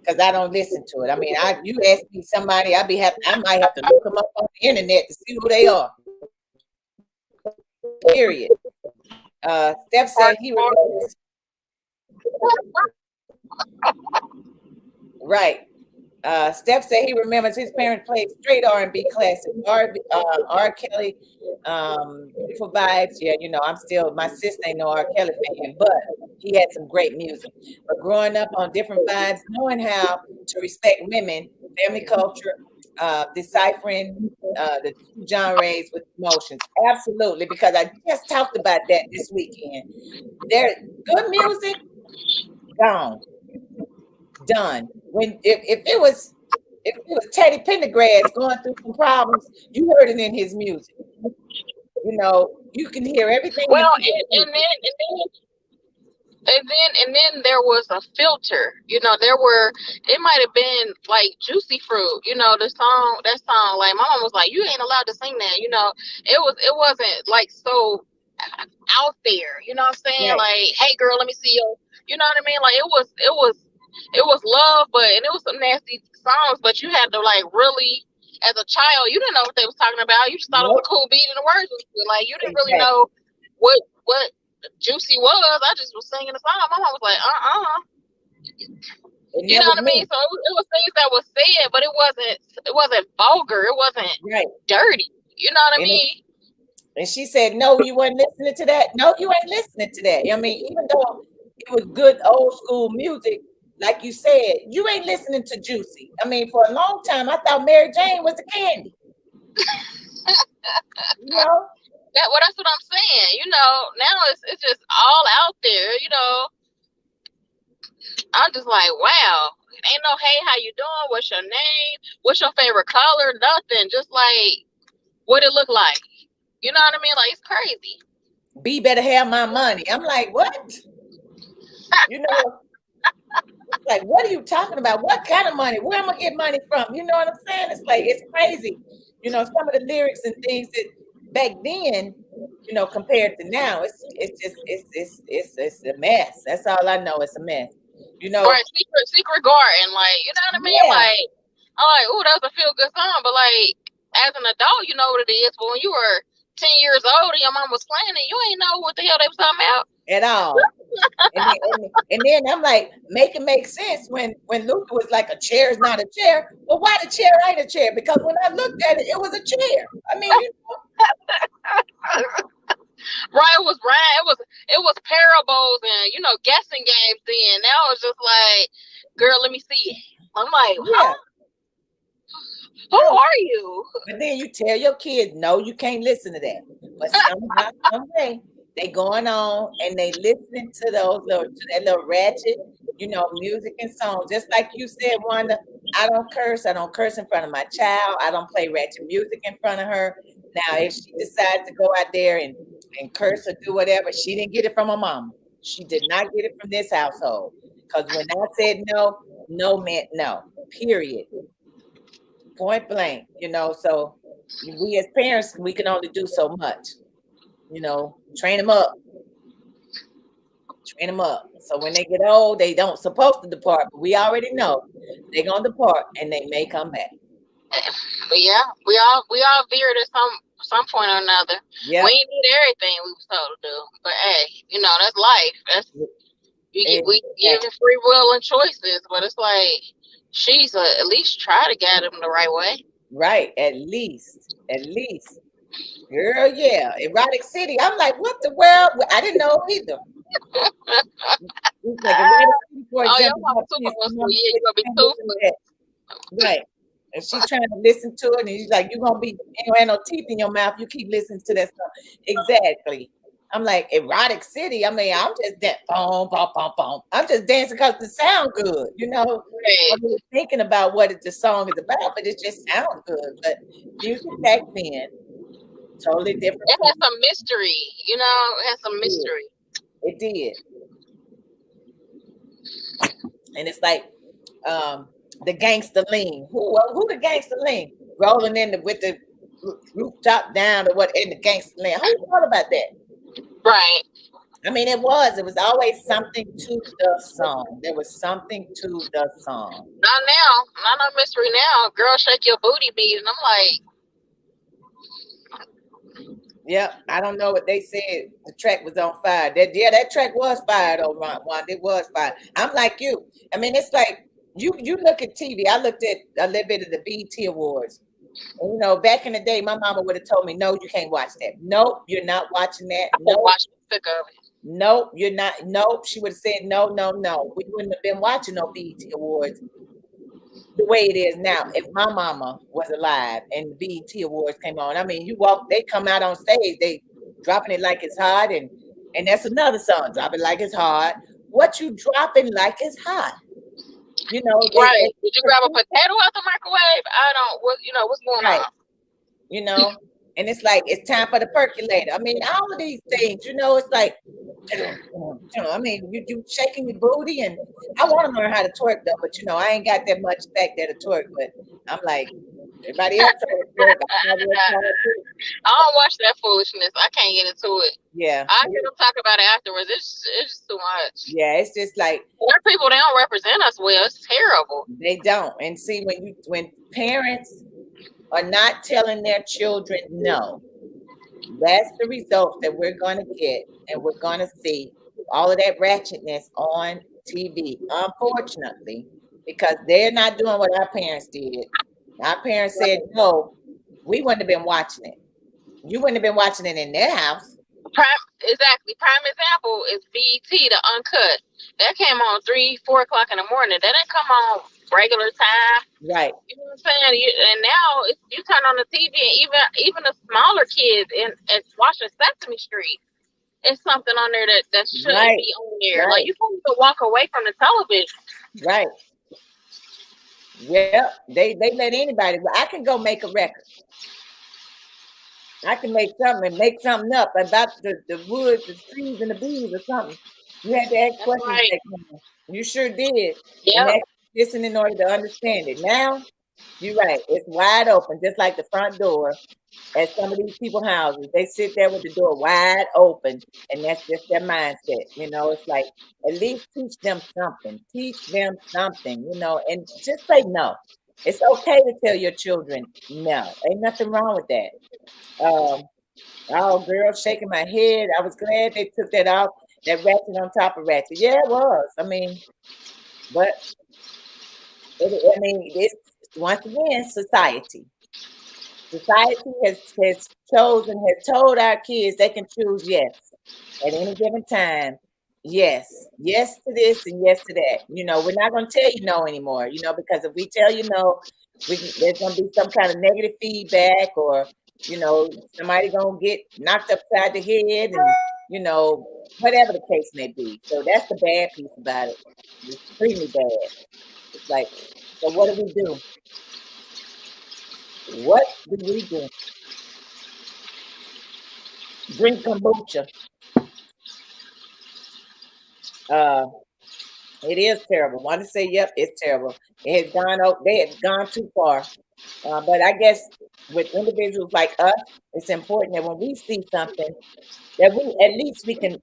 because I don't listen to it. I mean, you ask me somebody, I might have to look them up on the internet to see who they are. Period. Steph said he remembers. Right. Steph said he remembers his parents played straight R&B classic. R. Kelly, Beautiful Vibes. Yeah, my sister ain't no R. Kelly fan, but he had some great music. But growing up on different vibes, knowing how to respect women, family culture, deciphering the two genres with emotions. Absolutely, because I just talked about that this weekend. There's good music, gone. Done. If it was Teddy Pendergrass going through some problems, you heard it in his music. You can hear everything. Well, and then there was a filter. It might have been like Juicy Fruit. That song. Like my mom was like, "You ain't allowed to sing that." It wasn't like so out there. You know what I'm saying? Right. Like, hey girl, let me see you. You know what I mean? Like it was love, and it was some nasty songs, but you had to like really, as a child, you didn't know what they was talking about. You just thought it was a cool beat and the words was good. Like you didn't really know what Juicy was. I just was singing the song. My mom was like, You know what I mean? So it was things that was said, but it wasn't vulgar. It wasn't dirty. You know what I mean? And she said, "No, you weren't listening to that. No, you ain't listening to that. I mean, even though it was good old school music, like you said, you ain't listening to Juicy. I mean, for a long time, I thought Mary Jane was the candy. That's what I'm saying. Now it's just all out there. I'm just like, wow. Ain't no hey, how you doing? What's your name? What's your favorite color? Nothing. Just like what it look like. You know what I mean? Like it's crazy. B better have my money. I'm like, what? Like, what are you talking about? What kind of money? Where am I get money from? You know what I'm saying? It's like it's crazy. Some of the lyrics and things that back then, compared to now, it's a mess. That's all I know. It's a mess. Or Secret Garden, like you know what I mean? Yeah. Like, I'm like, oh, that was a feel good song, but like as an adult, you know what it is. But when you were 10 years old and your mom was playing it, you ain't know what the hell they was talking about at all. And then I'm like, make it make sense when Luther was like, a chair is not a chair. Well, why the chair ain't a chair? Because when I looked at it, it was a chair. I mean, Right, it was right. It was parables and guessing games. Then now it's just like, girl, let me see it. I'm like, yeah. huh? Who are you? But then you tell your kids, no, you can't listen to that. But somehow, some way, they going on and they listening to that little ratchet, music and songs. Just like you said, Wanda, I don't curse. I don't curse in front of my child. I don't play ratchet music in front of her. Now, if she decides to go out there and curse or do whatever, she didn't get it from her mama. She did not get it from this household. Because when I said no, no meant no. Period. Point blank. So we as parents, we can only do so much. Train them up. Train them up. So when they get old, they don't supposed to depart, but we already know they're gonna depart and they may come back. But yeah, we all veered at some point or another. Yeah. We ain't did everything we was told to do. But hey, that's life. That's we give free will and choices, but it's like she's at least try to guide them the right way. Right, at least. Girl, yeah. Erotic City. I'm like, what the world? I didn't know either. It's like Erotic City, for Oh, example. you're you gonna be toothless. Right. And she's trying to listen to it, and he's like, you ain't gonna have no teeth in your mouth. You keep listening to that stuff. Exactly. I'm like, Erotic City. I mean, I'm just boom, boom, boom, boom. I'm just dancing because the sound good, Right. I'm really thinking about what the song is about, but it just sounds good. But music back then, totally different. It has some mystery, it has some mystery. It did. And it's like the Gangster Lean. Who the Gangster Lean? Rolling with the rooftop down or what in the Gangster Lean. Who thought about that? Right. I mean, it was always something to the song. There was something to the song. Not now. Not no mystery now. Girl, shake your booty beat. And I'm like, yeah, I don't know what they said. The track was on fire. That track was fired though, Ron. It was fired. I'm like you. I mean, it's like you look at TV. I looked at a little bit of the BET Awards. And, back in the day, my mama would have told me, no, you can't watch that. Nope, you're not watching that. No, watch the sick of it. Nope, you're not. Nope, she would have said no, no, no. We wouldn't have been watching no BET Awards the way it is now. If my mama was alive and the BET Awards came on, I mean, they come out on stage, they dropping it like it's hot, and that's another song, drop it like it's hot. What you dropping like it's hot? Right. Did you grab a potato out the microwave? I don't. What's going on? And it's like it's time for the percolator. I mean, all of these things, it's like, I mean, you shaking your booty, and I want to learn how to twerk though, but I ain't got that much back there to twerk. But I'm like, everybody else trying to twerk. I don't watch that foolishness. I can't get into it. Yeah, I hear them talk about it afterwards. It's just too much. Yeah, it's just like black people, they don't represent us well. It's terrible. They don't. And see, when parents are not telling their children no, that's the result that we're going to get, and we're going to see all of that ratchetness on TV, unfortunately, because they're not doing what our parents did. Our parents said no, we wouldn't have been watching it. You wouldn't have been watching it in their house. Exactly. Prime example is BET, the Uncut. That came on 3-4 o'clock in the morning. That didn't come on regular time. Right. You know what I'm saying? And now you turn on the TV, and even the smaller kids it's watching Sesame Street. It's something on there that shouldn't be on there. Right. Like, you can't even walk away from the television. Right. Yeah, they let anybody. I can go make a record. I can make something up about the woods, the trees, and the bees or something. You had to ask questions. Right. You sure did. Yeah. Listen in order to understand it. Now, you're right. It's wide open, just like the front door at some of these people's houses. They sit there with the door wide open, and that's just their mindset. It's like, at least teach them something. And just say no. It's okay to tell your children no. Ain't nothing wrong with that. Oh, girl, shaking my head. I was glad they took that off. That ratchet on top of ratchet. Yeah, it was. I mean, but it's once again society. Society has chosen, has told our kids they can choose yes at any given time. Yes, yes to this and yes to that. We're not going to tell you no anymore, because if we tell you no, there's going to be some kind of negative feedback, or, somebody going to get knocked upside the head, and, whatever the case may be. So that's the bad piece about it. It's extremely bad. It's like, so what do we do? What do we do? Drink kombucha. It is terrible. Want to say, yep, it's terrible. It has gone out. They have gone too far. But I guess with individuals like us, it's important that when we see something, that we at least we can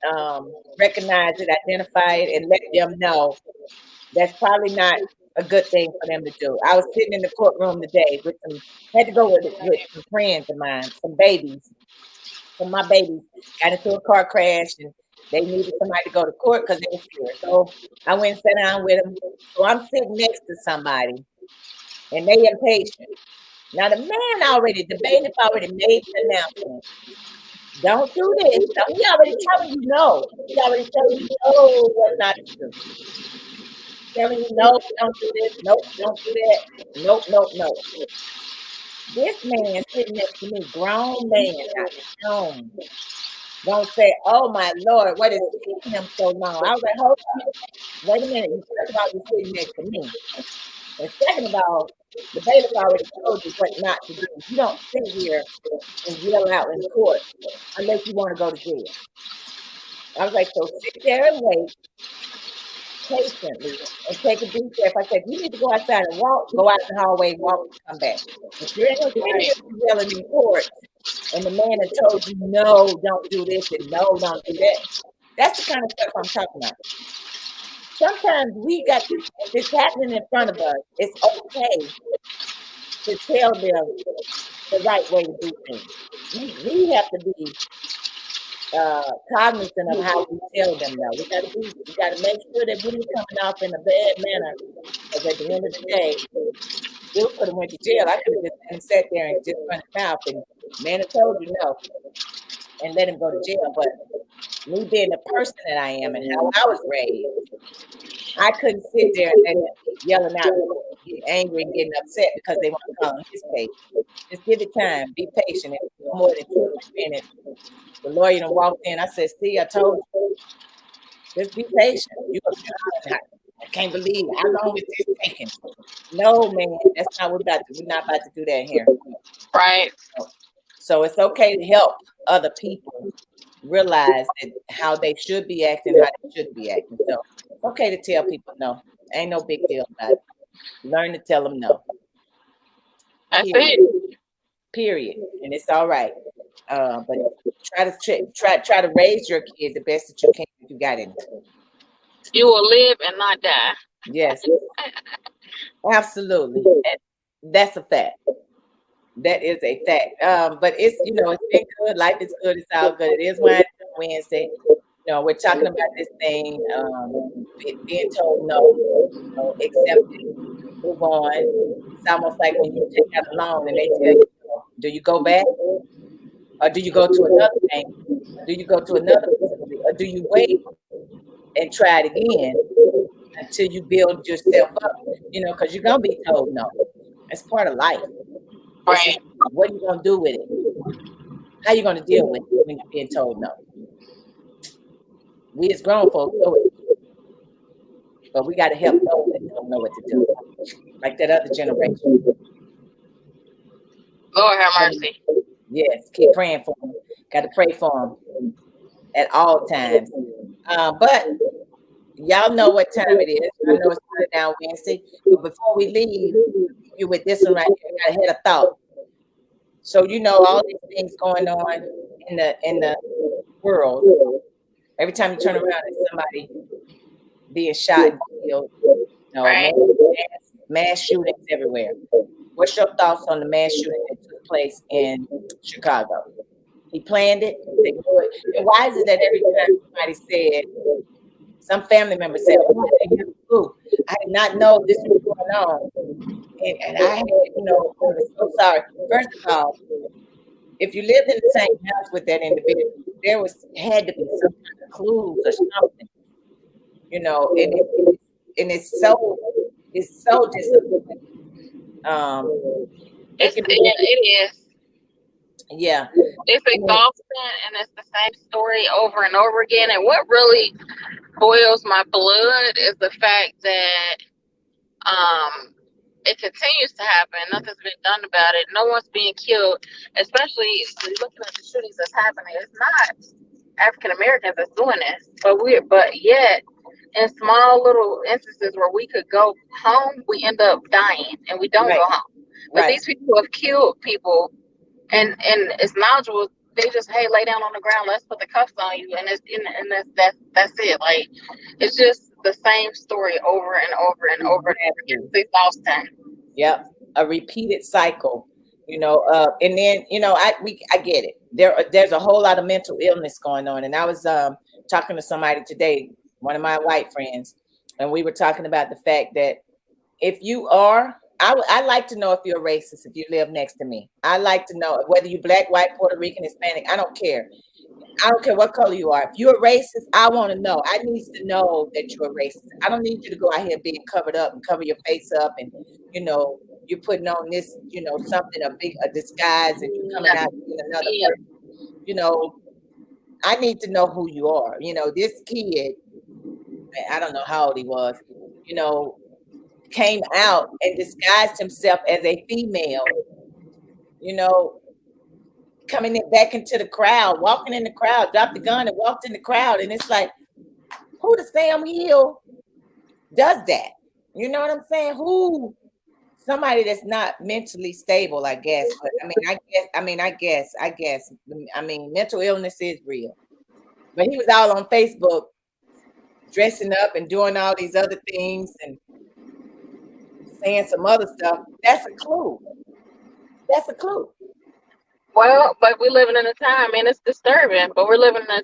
recognize it, identify it, and let them know that's probably not a good thing for them to do. I was sitting in the courtroom today had to go with some friends of mine, some babies. So my babies got into a car crash, and they needed somebody to go to court because they were scared. So I went and sat down with them. So I'm sitting next to somebody, and they impatient. Now the man the bailiff already made the announcement. Don't do this. He already telling you no. He already telling you no what not to do. Telling you no, don't do this. Nope, don't do that. Nope, nope, nope. This man sitting next to me, grown man, not grown. Don't say, oh my Lord, what is keeping him so long? I was like, hold on. Wait a minute. First of all, you're sitting next to me. And second of all, the bailiff already told you what not to do. You don't sit here and yell out in court unless you want to go to jail. I was like, so sit there and wait patiently and take a deep breath. I said, you need to go outside and walk, go out the hallway, walk, and come back. If you're yelling in court and the man had told you, no, don't do this, and no, don't do that, that's the kind of stuff I'm talking about. Sometimes we got this happening in front of us. It's okay to tell them the right way to do things. We have to be cognizant of how we tell them now. We got to make sure that we're coming off in a bad manner. Because at the end of the day, Bill could have went to jail. I could have just sat there and just run his mouth and man, I told you no, and let him go to jail. But me being the person that I am and how I was raised, I couldn't sit there and yelling out, get angry and getting upset because they want to call on his case. Just give it time. Be patient. If it's more than 2 or 3 minutes, the lawyer done walked in. I said, see, I told you. Just be patient. I can't believe it. How long is this taking? No, man, that's not what we're not about to do that here. Right. So it's okay to help other people realize that how they should be acting, how they shouldn't be acting. So it's okay to tell people no. Ain't no big deal about it. Learn to tell them no. That's it. Period. And it's all right. But try to raise your kid the best that you can if you got any. You will live and not die. Yes. Absolutely. And that's a fact. That is a fact. But it's it's been good. Life is good. It's all good. It is Wednesday. We're talking about this thing, being told no, accept it, move on. It's almost like when you take out a loan and they tell you, do you go back? Or do you go to another bank? Do you go to another facility? Or do you wait and try it again until you build yourself up? Because you're going to be told no. It's part of life. Right. What are you going to do with it? How are you going to deal with it when you're being told no? We as grown folks know it. But we got to help those that don't know what to do. Like that other generation. Lord have mercy. Yes, keep praying for them. Got to pray for them at all times. But y'all know what time it is. I know it's down Wednesday. But before we leave you with this one right here, I had a thought. So all these things going on in the world. Every time you turn around, there's somebody being shot and killed. Right. Mass shootings everywhere. What's your thoughts on the mass shooting that took place in Chicago? He planned it. They knew it. And why is it that every time somebody said, some family member said, "Oh, I didn't have a clue. I did not know this was going on." And I had, I was so sorry. First of all, if you lived in the same house with that individual, there had to be some kind of clues or something, and it's so disappointing. It is. Yeah. It's exhausting, and it's the same story over and over again. And what really boils my blood is the fact that it continues to happen. Nothing's been done about it. No one's being killed, especially looking at the shootings that's happening. It's not African Americans that's doing this, but yet in small little instances where we could go home, we end up dying and we don't go home. But these people have killed people, and it's knowledgeable. They just, hey, lay down on the ground. Let's put the cuffs on you, and that's it. Like, it's just the same story over and over and over and over again. It's exhausting. Yep, a repeated cycle. And then I get it. There's a whole lot of mental illness going on, and I was talking to somebody today, one of my white friends, and we were talking about the fact that if you are, I like to know if you're racist if you live next to me. I like to know whether you're black, white, Puerto Rican, Hispanic. I don't care. I don't care what color you are. If you're a racist, I want to know. I need to know that you're a racist. I don't need you to go out here being covered up and cover your face up, and you're putting on this, something a disguise, and you're coming out with another person. I need to know who you are. This kid, I don't know how old he was, came out and disguised himself as a female, coming back into the crowd, walking in the crowd, dropped the gun and walked in the crowd. And it's like, who the Sam Hill does that? You know what I'm saying? Who? Somebody that's not mentally stable, I guess. But I guess. Mental illness is real. But he was all on Facebook dressing up and doing all these other things and saying some other stuff. That's a clue. Well, but we're living in a time, and it's disturbing, but we're living in a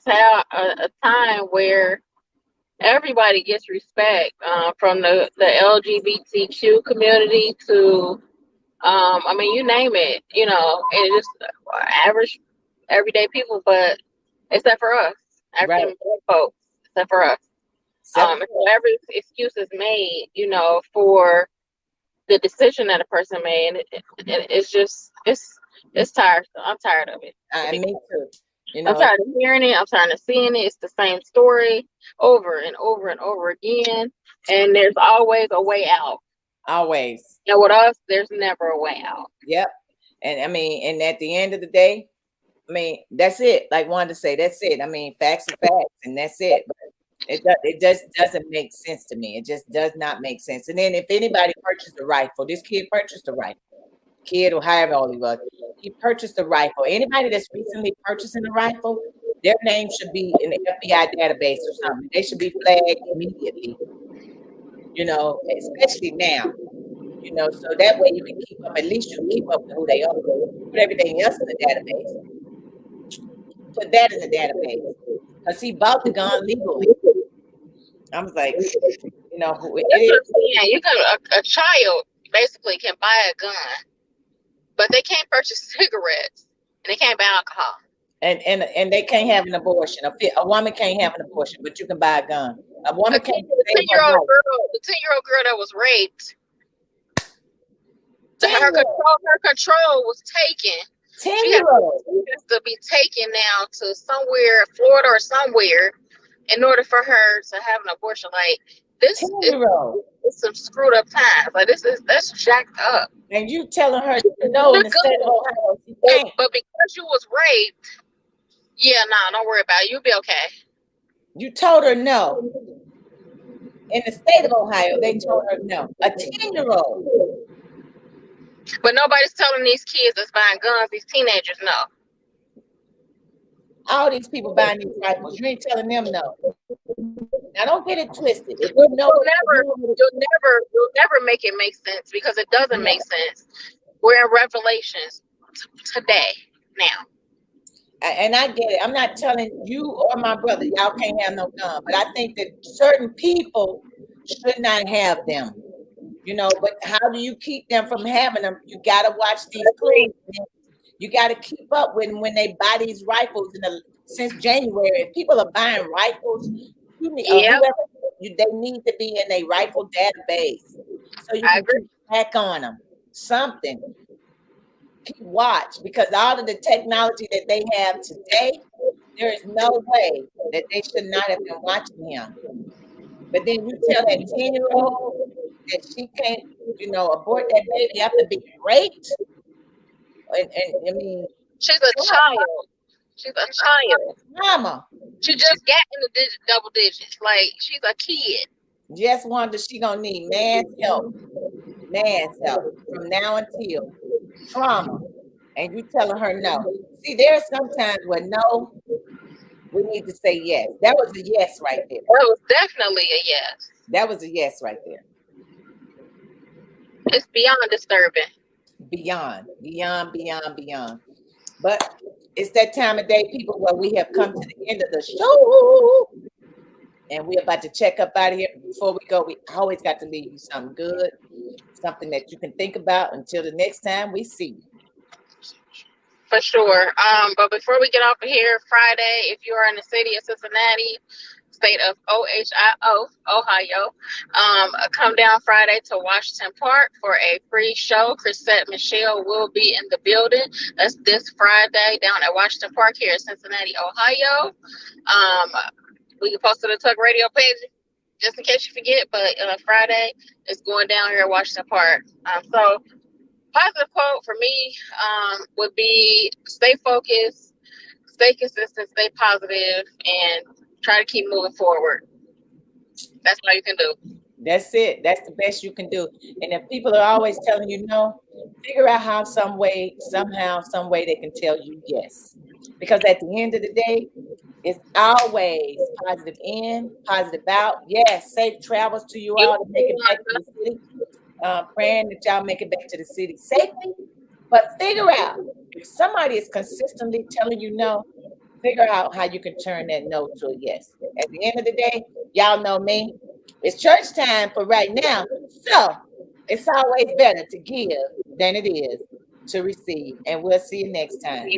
time where everybody gets respect, from the LGBTQ community to, you name it, and just average, everyday people, but except for us, African folks, except for us. Every excuse is made, for the decision that a person made, it's just, it's tiresome. I'm tired of it. Me too. I'm tired of hearing it. I'm tired of seeing it. It's the same story over and over and over again. And there's always a way out. Always. And with us, there's never a way out. Yep. And and at the end of the day, that's it. Like Wanda say, that's it. Facts are facts, and that's it. But it just doesn't make sense to me. It just does not make sense. And then if anybody purchased a rifle, this kid purchased a rifle. Kid or however old he was, he purchased a rifle. Anybody that's recently purchasing a rifle, their name should be in the FBI database or something. They should be flagged immediately, especially now, so that way you can keep up, at least you can keep up with who they are. Put everything else in the database. Put that in the database. Because he bought the gun legally. I was like, who it is. Yeah, you can, a child basically can buy a gun, but they can't purchase cigarettes and they can't buy alcohol. And they can't have an abortion. A woman can't have an abortion, but you can buy a gun. A woman can't. The 10-year-old girl that was raped, her control was taken. 10-year-old has to be taken now to somewhere, Florida or somewhere, in order for her to have an abortion. Like, this is some screwed up times. Like, that's jacked up. And you telling her no in the state of Ohio, she can't. But because you was raped, don't worry about it. You'll be okay. You told her no. In the state of Ohio, they told her no. A 10-year-old. But nobody's telling these kids that's buying guns, these teenagers, no. All these people buying these rifles, you ain't telling them no. Now don't get it twisted. You'll never make it make sense, because it doesn't make sense. We're in Revelations today, now. and I get it. I'm not telling you or my brother y'all can't have no gun, but I think that certain people should not have them. But how do you keep them from having them? You got to watch these clips. You got to keep up with when they buy these rifles. Since January, if people are buying rifles, you need they need to be in a rifle database so you can keep back on them. Something. Keep watch, because all of the technology that they have today, there is no way that they should not have been watching him. But then you tell that 10-year-old that she can't, abort that baby after being raped. And I mean, she's a child. She's a child. Mama. She just got in the double digits. Like, she's a kid. Just wonder she gonna need man's help from now until trauma. And you telling her no. See, there's sometimes where no, we need to say yes. That was a yes right there. That was definitely a yes. That was a yes right there. It's beyond disturbing. Beyond. But it's that time of day, people, where we have come to the end of the show. And we're about to check up out of here. Before we go, we always got to leave you something good, something that you can think about until the next time we see you. For sure. But before we get off of here, Friday, if you are in the city of Cincinnati, state of Ohio, come down Friday to Washington Park for a free show. Chrisette Michelle will be in the building. That's this Friday down at Washington Park here in Cincinnati, Ohio. We can post to the Tuck Radio page just in case you forget, but Friday is going down here at Washington Park. So positive quote for me would be stay focused, stay consistent, stay positive, and try to keep moving forward. That's all you can do. That's it. That's the best you can do. And if people are always telling you no, figure out how some way they can tell you yes. Because at the end of the day, it's always positive in, positive out. Yes, safe travels to you all to make it back to the city. Praying that y'all make it back to the city safely. But figure out, if somebody is consistently telling you no, figure out how you can turn that no to a yes. At the end of the day, y'all know me. It's church time for right now. So it's always better to give than it is to receive. And we'll see you next time.